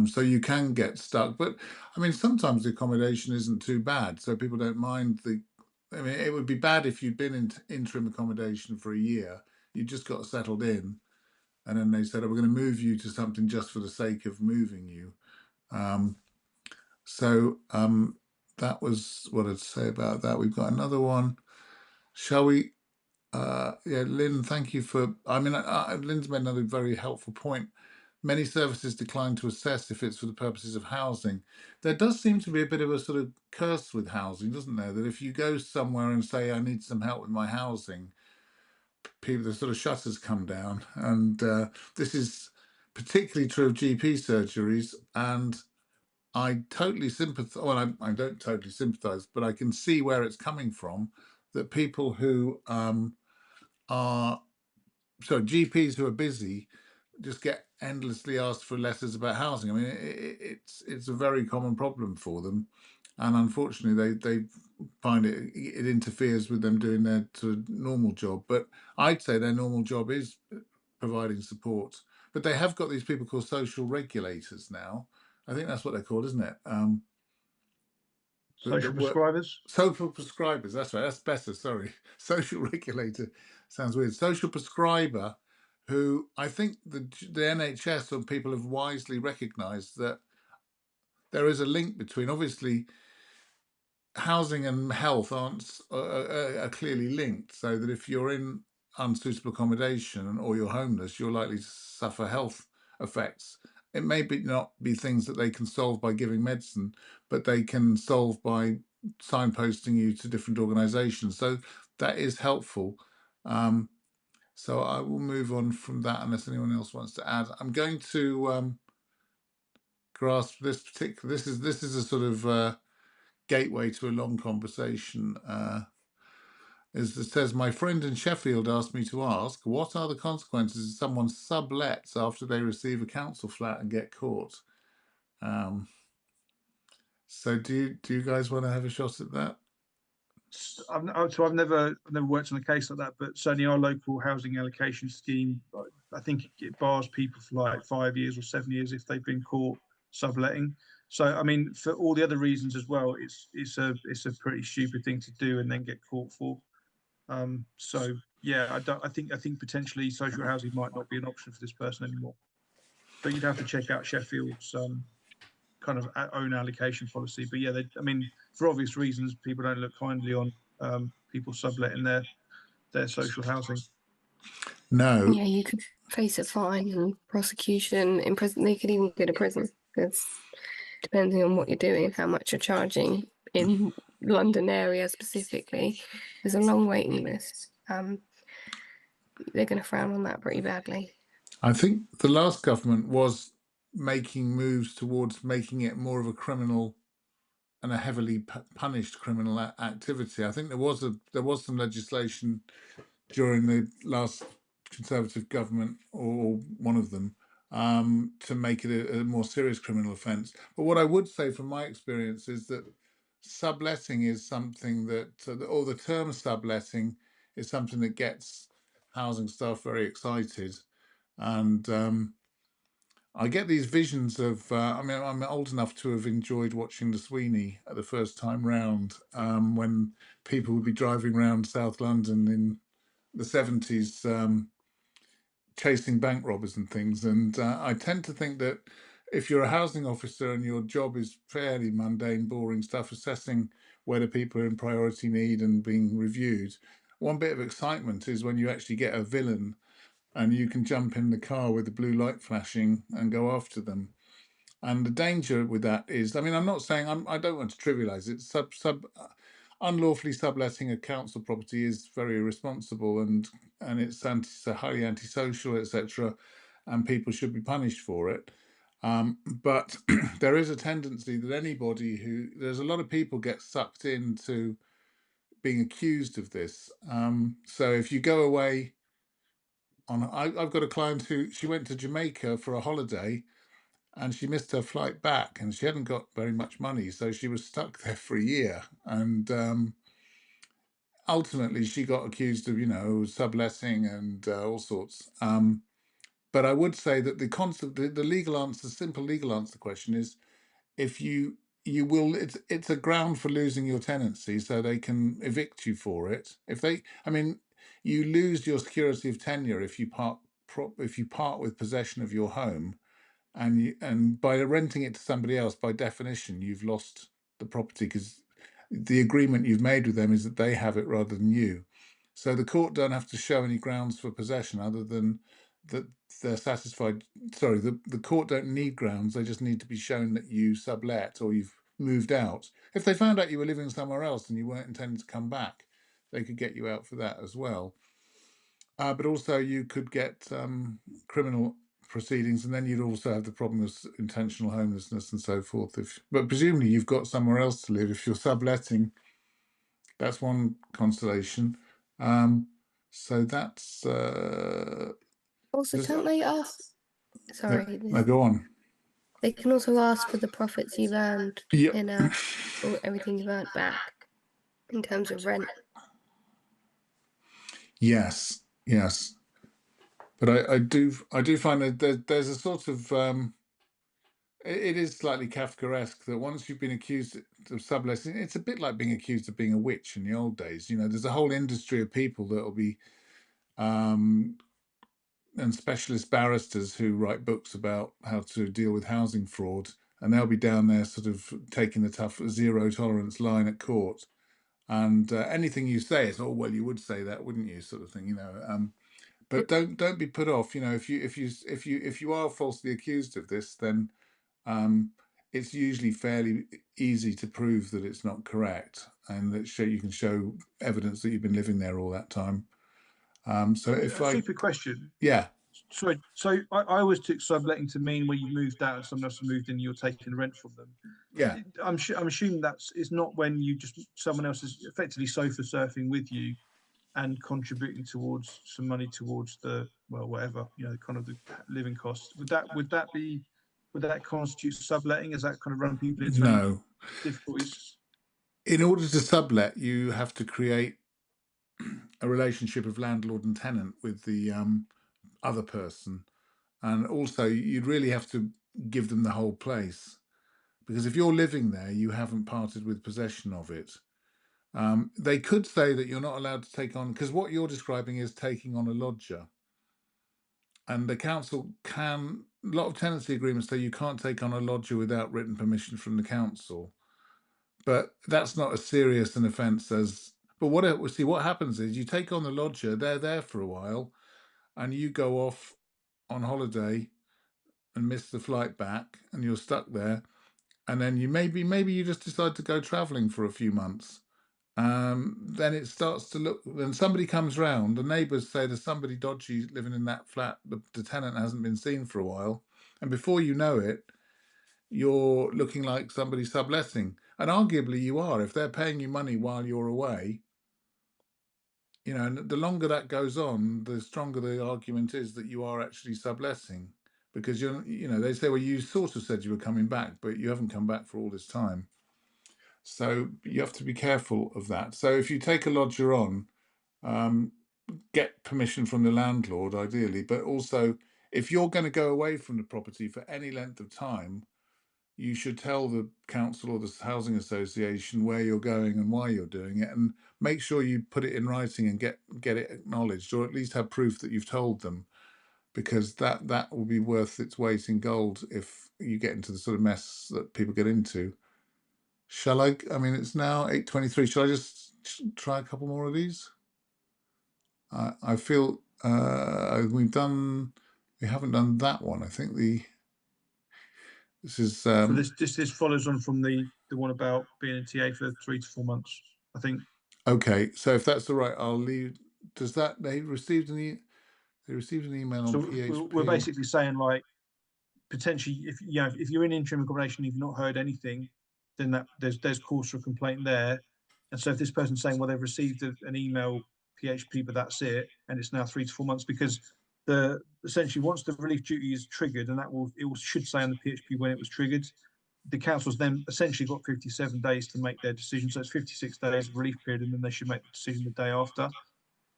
So you can get stuck, but I mean, sometimes the accommodation isn't too bad, so people don't mind I mean, it would be bad if you'd been in interim accommodation for a year, you just got settled in, and then they said, "Oh, we're going to move you to something just for the sake of moving you." Um, so that was what I'd say about that. We've got another one. Shall we? Yeah, Lynn, thank you for. I mean, Lynn's made another very helpful point. Many services decline to assess if it's for the purposes of housing. There does seem to be a bit of a sort of curse with housing, doesn't there? That if you go somewhere and say, "I need some help with my housing," people, the sort of shutters come down, and this is particularly true of GP surgeries. And I totally sympathise. Well, I don't totally sympathise, but I can see where it's coming from. That people who are GPs who are busy just get endlessly asked for letters about housing. I mean, it's a very common problem for them, and unfortunately, they find it interferes with them doing their sort of normal job. But I'd say their normal job is providing support. But they have got these people called social regulators now. I think that's what they're called, isn't it?
Social
That work.
prescribers.
Social prescribers, that's right, that's better, sorry. Social regulator sounds weird. Social prescriber, who I think the NHS or people have wisely recognised that there is a link between, obviously, housing and health are clearly linked, so that if you're in unsuitable accommodation or you're homeless, you're likely to suffer health effects. It may not be things that they can solve by giving medicine, but they can solve by signposting you to different organisations. So that is helpful. So I will move on from that unless anyone else wants to add. I'm going to grasp this particular. This is a sort of gateway to a long conversation. As it says, my friend in Sheffield asked me to ask, what are the consequences if someone sublets after they receive a council flat and get caught? So do you guys want to have a shot at that?
I've never worked on a case like that, but certainly our local housing allocation scheme, I think it bars people for like 5 years or 7 years if they've been caught subletting. So I mean, for all the other reasons as well, it's a pretty stupid thing to do and then get caught for. So yeah, I think potentially social housing might not be an option for this person anymore. But you'd have to check out Sheffield's kind of own allocation policy. But yeah, I mean, for obvious reasons, people don't look kindly on people subletting their social housing.
No,
Yeah, you could face a fine and prosecution in prison. They could even go to prison because depending on what you're doing, how much you're charging in London area specifically, there's a long waiting list. They're going to frown on that pretty badly.
I think the last government was making moves towards making it more of a criminal and a heavily punished criminal activity. I think there was some legislation during the last Conservative government, or one of them, to make it a more serious criminal offence. But what I would say from my experience is that subletting is something that, or the term subletting is something that gets housing staff very excited. And I get these visions of, I mean, I'm old enough to have enjoyed watching the Sweeney at the first time round, when people would be driving around South London in the 70s, chasing bank robbers and things. And I tend to think that if you're a housing officer and your job is fairly mundane, boring stuff, assessing whether people are in priority need and being reviewed, one bit of excitement is when you actually get a villain and you can jump in the car with the blue light flashing and go after them. And the danger with that is, I mean, I'm not saying I don't want to trivialize it. Unlawfully subletting a council property is very irresponsible, and it's highly antisocial, etc. And people should be punished for it. But there is a tendency that there's a lot of people get sucked into being accused of this. So if you go away I've got a client who she went to Jamaica for a holiday and she missed her flight back and she hadn't got very much money, so she was stuck there for a year. And ultimately, she got accused of, subletting and all sorts. But I would say that the legal answer, the simple legal answer to the question is, if you will, it's a ground for losing your tenancy, so they can evict you for it. I mean, you lose your security of tenure if you part with possession of your home, and by renting it to somebody else, by definition, you've lost the property, because the agreement you've made with them is that they have it rather than you. So the court don't have to show any grounds for possession other than that they're satisfied. Sorry, the court don't need grounds. They just need to be shown that you sublet or you've moved out. If they found out you were living somewhere else and you weren't intending to come back, they could get you out for that as well. But also you could get criminal proceedings, and then you'd also have the problem of intentional homelessness and so forth. But presumably you've got somewhere else to live. If you're subletting, that's one consolation. So that's
Also, can't they ask? Sorry,
no, go on.
they can also ask for the profits you've earned
Yeah.
or everything you've earned back in terms of rent.
Yes. But I do find that there's a sort of it is slightly Kafkaesque that once you've been accused of subletting, it's a bit like being accused of being a witch in the old days. There's a whole industry of people that will be and specialist barristers who write books about how to deal with housing fraud, and they'll be down there sort of taking the tough zero tolerance line at court. And anything you say is, oh well, you would say that, wouldn't you, sort of thing. But don't be put off. If you are falsely accused of this, then it's usually fairly easy to prove that it's not correct, and that you can show evidence that you've been living there all that time. So if
A stupid question.
Yeah.
Sorry. So I always took subletting to mean when you moved out and someone else moved in, you're taking rent from them.
Yeah.
I'm assuming it's not when someone else is effectively sofa surfing with you and contributing towards some money towards whatever, kind of the living costs. Would that constitute subletting? Is that kind of run people into any difficulties?
In order to sublet, you have to create a relationship of landlord and tenant with the other person, and also you'd really have to give them the whole place. Because if you're living there, you haven't parted with possession of it. They could say that you're not allowed to take on, because what you're describing is taking on a lodger. And the council can, a lot of tenancy agreements say you can't take on a lodger without written permission from the council. But that's not as serious an offence as. But what happens is you take on the lodger, they're there for a while, and you go off on holiday and miss the flight back, and you're stuck there. And then you maybe you just decide to go travelling for a few months. Then it starts to look. Then somebody comes round. The neighbours say there's somebody dodgy living in that flat. The tenant hasn't been seen for a while, and before you know it, you're looking like somebody subletting. And arguably you are. If they're paying you money while you're away, and the longer that goes on, the stronger the argument is that you are actually subletting. Because they say, well, you sort of said you were coming back, but you haven't come back for all this time. So you have to be careful of that. So if you take a lodger on, get permission from the landlord, ideally, but also if you're going to go away from the property for any length of time, you should tell the council or the housing association where you're going and why you're doing it, and make sure you put it in writing and get it acknowledged, or at least have proof that you've told them, because that will be worth its weight in gold if you get into the sort of mess that people get into. Shall I? I mean, it's now 8:23. Shall I just try a couple more of these? I feel we haven't done that one. I think this is
So this follows on from the one about being in TA for 3 to 4 months, I think.
okay. So if that's all right, I'll leave. Does that they received an email on
So
PHP?
we're basically saying, like, potentially, if you're in interim accommodation, you've not heard anything, then that there's cause for a complaint there. And so if this person's saying, well, they've received an email PHP, but that's it, and it's now 3 to 4 months, because essentially once the relief duty is triggered, and should say on the PHP when it was triggered, the council's then essentially got 57 days to make their decision. So it's 56 days of relief period, and then they should make the decision the day after,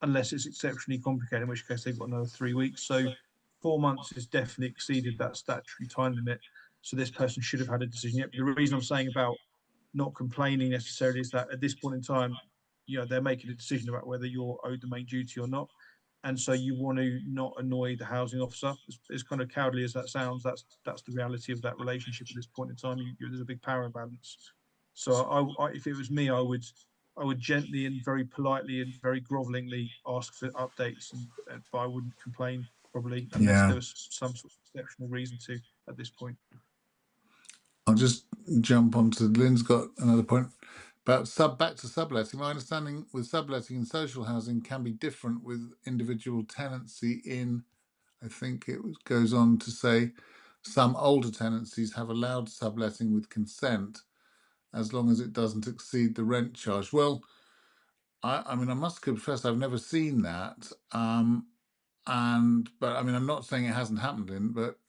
unless it's exceptionally complicated, in which case they've got another 3 weeks. So 4 months has definitely exceeded that statutory time limit. So this person should have had a decision yet. But the reason I'm saying about not complaining necessarily is that at this point in time, they're making a decision about whether you're owed the main duty or not. And so you want to not annoy the housing officer. As kind of cowardly as that sounds, that's the reality of that relationship at this point in time. There's a big power imbalance. So if it was me, I would gently and very politely and very grovelingly ask for updates, but I wouldn't complain, probably, unless
Yeah,
there was some sort of exceptional reason to at this point.
I'll just jump onto. Lynn's got another point about back to subletting. My understanding with subletting in social housing can be different with individual tenancy in. I think it goes on to say some older tenancies have allowed subletting with consent as long as it doesn't exceed the rent charge. Well, I mean, I must confess I've never seen that. But I mean, I'm not saying it hasn't happened but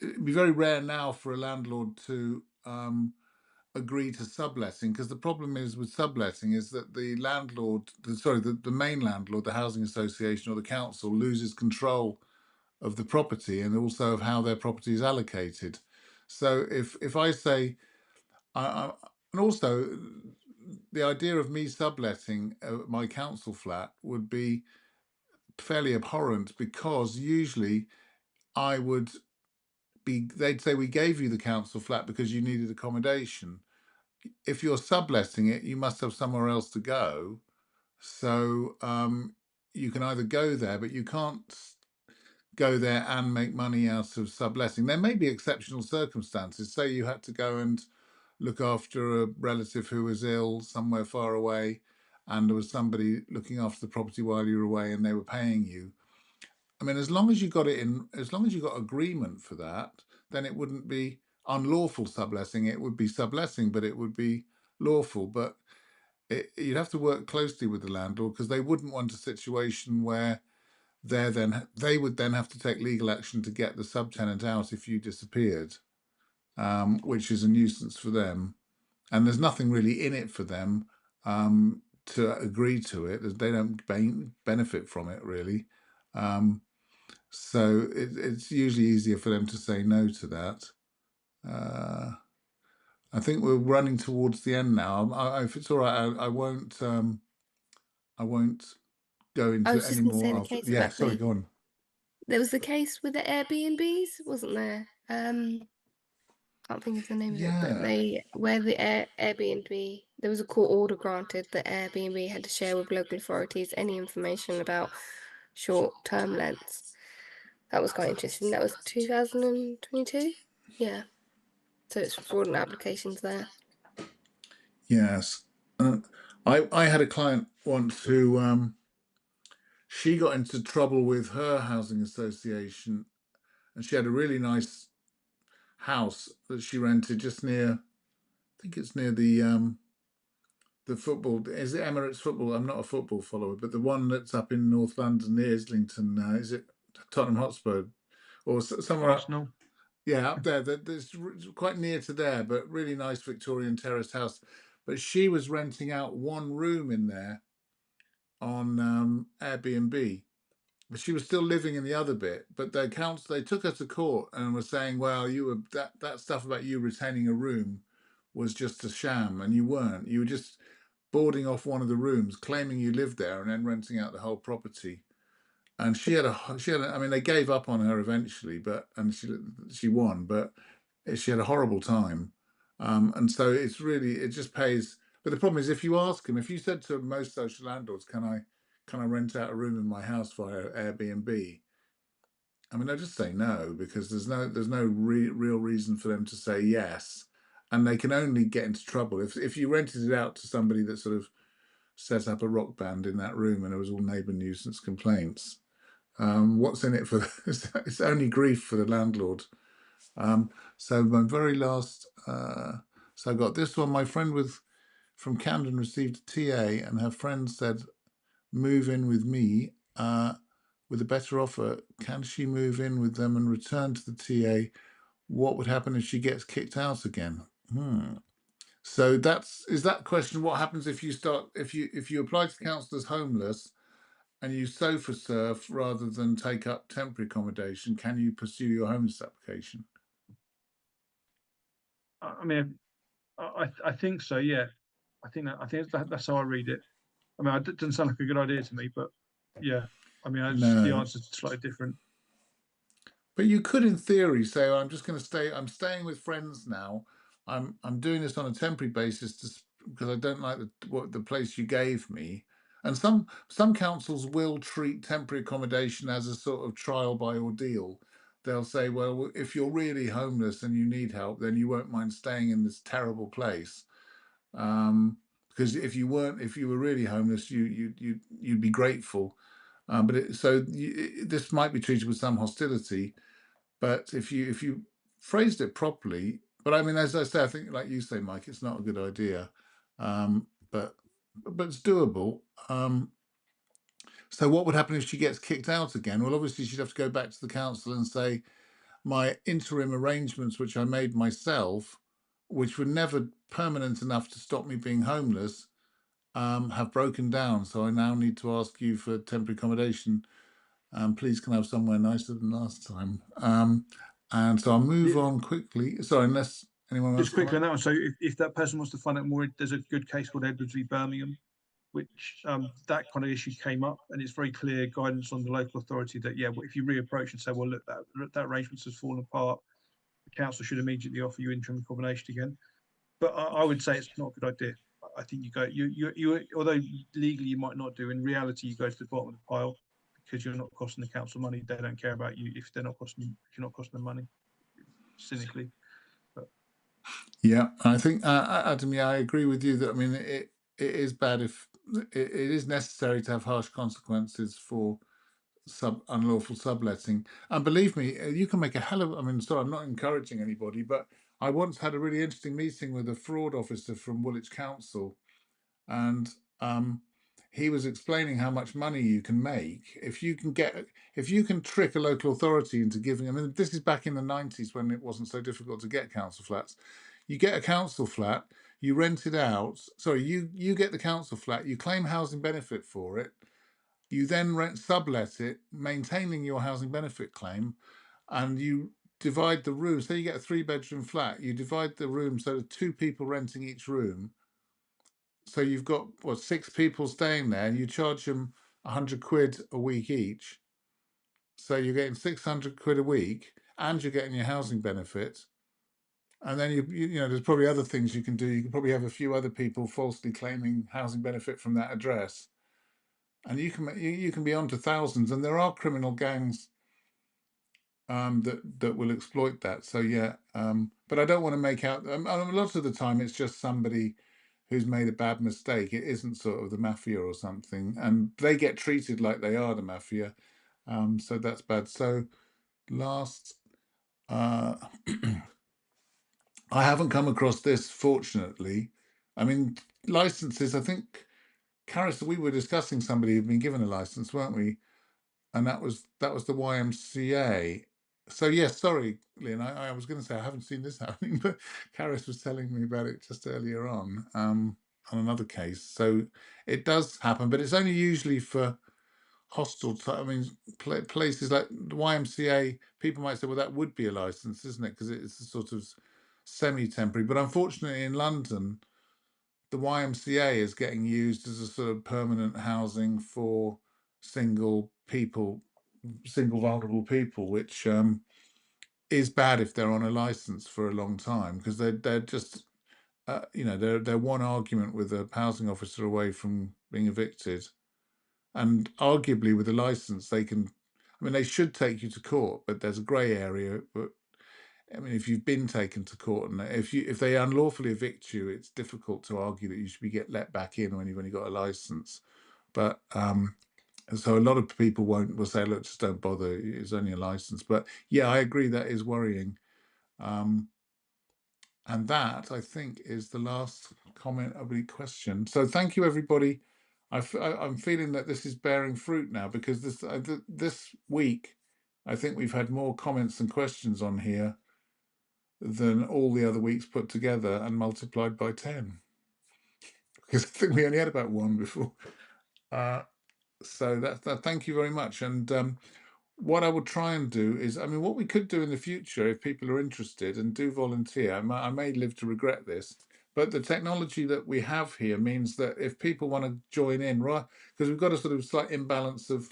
it'd be very rare now for a landlord to agree to subletting, because the problem is with subletting is that the main landlord, the housing association or the council, loses control of the property and also of how their property is allocated. So if I say, and also the idea of me subletting my council flat would be fairly abhorrent, because usually I would they'd say, we gave you the council flat because you needed accommodation. If you're subletting it, you must have somewhere else to go. So you can either go there, but you can't go there and make money out of subletting. There may be exceptional circumstances. Say you had to go and look after a relative who was ill somewhere far away, and there was somebody looking after the property while you were away and they were paying you. I mean, as long as you got agreement for that, then it wouldn't be unlawful subletting. It would be subletting, but it would be lawful. But you'd have to work closely with the landlord, because they wouldn't want a situation where they would then have to take legal action to get the subtenant out if you disappeared, which is a nuisance for them. And there's nothing really in it for them to agree to it. They don't benefit from it, really. So it's usually easier for them to say no to that. Uh, I think we're running towards the end now. If it's all right, I won't go
I
into
was
it
just going to say
anymore
the
after.
case
Yeah,
about
sorry, go on.
there was the case with the Airbnbs, wasn't there? Can't think of the name of it, but
Yeah,
where the Airbnb, there was a court order granted that Airbnb had to share with local authorities any information about short-term lengths. That was quite interesting. That was 2022. Yeah. So it's fraudulent applications there.
yes. Uh, I had a client once who she got into trouble with her housing association, and she had a really nice house that she rented just near. I think it's near the football. Is it Emirates football? I'm not a football follower, but the one that's up in North London near Islington. Is it Tottenham Hotspur or somewhere up?
Arsenal.
Yeah, up there. There's quite near to there, but really nice Victorian terraced house. But she was renting out one room in there on Airbnb. But she was still living in the other bit. But the council, they took her to court and were saying, well, you were that stuff about you retaining a room was just a sham, and you weren't. You were just boarding off one of the rooms, claiming you lived there, and then renting out the whole property. And I mean, they gave up on her eventually, but and she won, but she had a horrible time. And so it just pays. But the problem is, if you ask them, if you said to most social landlords, can I rent out a room in my house via Airbnb? I mean, they'll just say no because there's no real reason for them to say yes, and they can only get into trouble if you rented it out to somebody that sort of set up a rock band in that room and it was all neighbour nuisance complaints. What's in it for? It's only grief for the landlord. So my very last, so I got this one. My friend from Camden received a TA, and her friend said, "Move in with me with a better offer. Can she move in with them and return to the TA? What would happen if she gets kicked out again?" So is that question. What happens if you apply to the council as homeless and you sofa surf rather than take up temporary accommodation? Can you pursue your homeless application?
I mean, I think so. Yeah, I think that's how I read it. I mean, it doesn't sound like a good idea to me, but yeah, I mean, the
No.
answer's slightly different.
But you could, in theory, say, "I'm just going to stay. I'm staying with friends now. I'm doing this on a temporary basis because I don't like the place you gave me." And some councils will treat temporary accommodation as a sort of trial by ordeal. They'll say, "Well, if you're really homeless and you need help, then you won't mind staying in this terrible place." Because if you were really homeless, you'd be grateful. This might be treated with some hostility, but if you phrased it properly, but I mean, as I say, I think like you say, Mike, it's not a good idea, but it's doable. So what would happen if she gets kicked out again? Well, obviously she'd have to go back to the council and say my interim arrangements, which I made myself, which were never permanent enough to stop me being homeless, have broken down. So I now need to ask you for temporary accommodation. Please can I have somewhere nicer than last time. And so I'll move
The,
on quickly. Sorry, unless anyone
just
else.
quickly on that one. So if that person wants to find out more, there's a good case called Edwards v Birmingham, which that kind of issue came up, and it's very clear guidance on the local authority that yeah, if you reapproach and say, well, look, that arrangement has fallen apart, the council should immediately offer you interim accommodation again. But I would say it's not a good idea. I think you although legally you might not do, in reality you go to the bottom of the pile because you're not costing the council money. They don't care about you if you're not costing them money. Cynically, but
Yeah, I think Adam. Yeah, I agree with you that I mean it is bad if it is necessary to have harsh consequences for unlawful subletting. And believe me, you can make a hell of. I mean, sorry, I'm not encouraging anybody, but I once had a really interesting meeting with a fraud officer from Woolwich Council, and he was explaining how much money you can make if you can trick a local authority into giving. I mean, this is back in the 90s when it wasn't so difficult to get council flats. You get a council flat, you rent it out. Sorry, you get the council flat, you claim housing benefit for it, You then sublet it, maintaining your housing benefit claim, and you divide the room. So you get a 3-bedroom flat. You divide the room so there's 2 people renting each room. So you've got 6 people staying there, and you charge them 100 quid a week each. So you're getting 600 quid a week, and you're getting your housing benefit. And then you know, there's probably other things you can do. You can probably have a few other people falsely claiming housing benefit from that address, and you can be on to thousands. And there are criminal gangs that will exploit that. So yeah, but I don't want to make out. A lot of the time, it's just somebody who's made a bad mistake. It isn't sort of the mafia or something, and they get treated like they are the mafia. So that's bad. So last, I haven't come across this, fortunately. I mean, licenses. I think, Karis, we were discussing somebody who'd been given a license, weren't we? And that was the YMCA. So yes, sorry, Lynn. I was going to say I haven't seen this happening, but Karis was telling me about it just earlier on another case. So it does happen, but it's only usually for hostel. I mean, places like the YMCA. People might say, well, that would be a license, isn't it? Because it's a sort of semi-temporary. But unfortunately, in London, the YMCA is getting used as a sort of permanent housing for single vulnerable people, which is bad if they're on a license for a long time, because they're just you know, they're one argument with a housing officer away from being evicted, and arguably with a license they can. I mean, they should take you to court, but there's a grey area. But I mean, if you've been taken to court and if they unlawfully evict you, it's difficult to argue that you should get let back in when you've only got a license. But so a lot of people will say, look, just don't bother. It's only a license. But yeah, I agree that is worrying. And that, I think, is the last comment of the question. So thank you, everybody. I'm feeling that this is bearing fruit now, because this week, I think we've had more comments and questions on here than all the other weeks put together and multiplied by 10. Because I think we only had about 1 before. So that. Thank you very much. And what I would try and do is, I mean, what we could do in the future, if people are interested and do volunteer, I may live to regret this, but the technology that we have here means that if people want to join in, right, because we've got a sort of slight imbalance of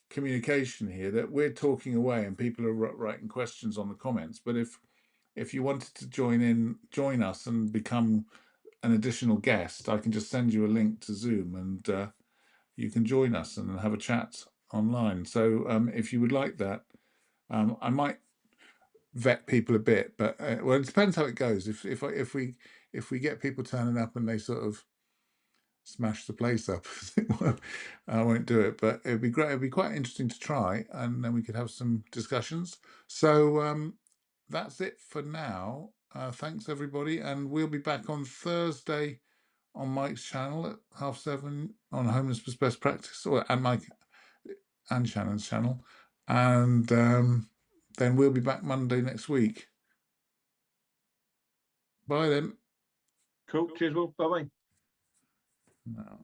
communication here, that we're talking away and people are writing questions on the comments. But if you wanted to join us and become an additional guest, I can just send you a link to Zoom, and you can join us and have a chat online. So if you would like that, I might vet people a bit, but well, it depends how it goes. If we get people turning up and they sort of smash the place up, I won't do it. But it'd be great. It'd be quite interesting to try, and then we could have some discussions. So that's it for now. Thanks everybody, and we'll be back on Thursday on Mike's channel at 7:30 on Homeless was Best Practice, and Mike and Shannon's channel, and then we'll be back Monday next week. Bye then.
Cool. Cheers, Will. Bye bye.
Now,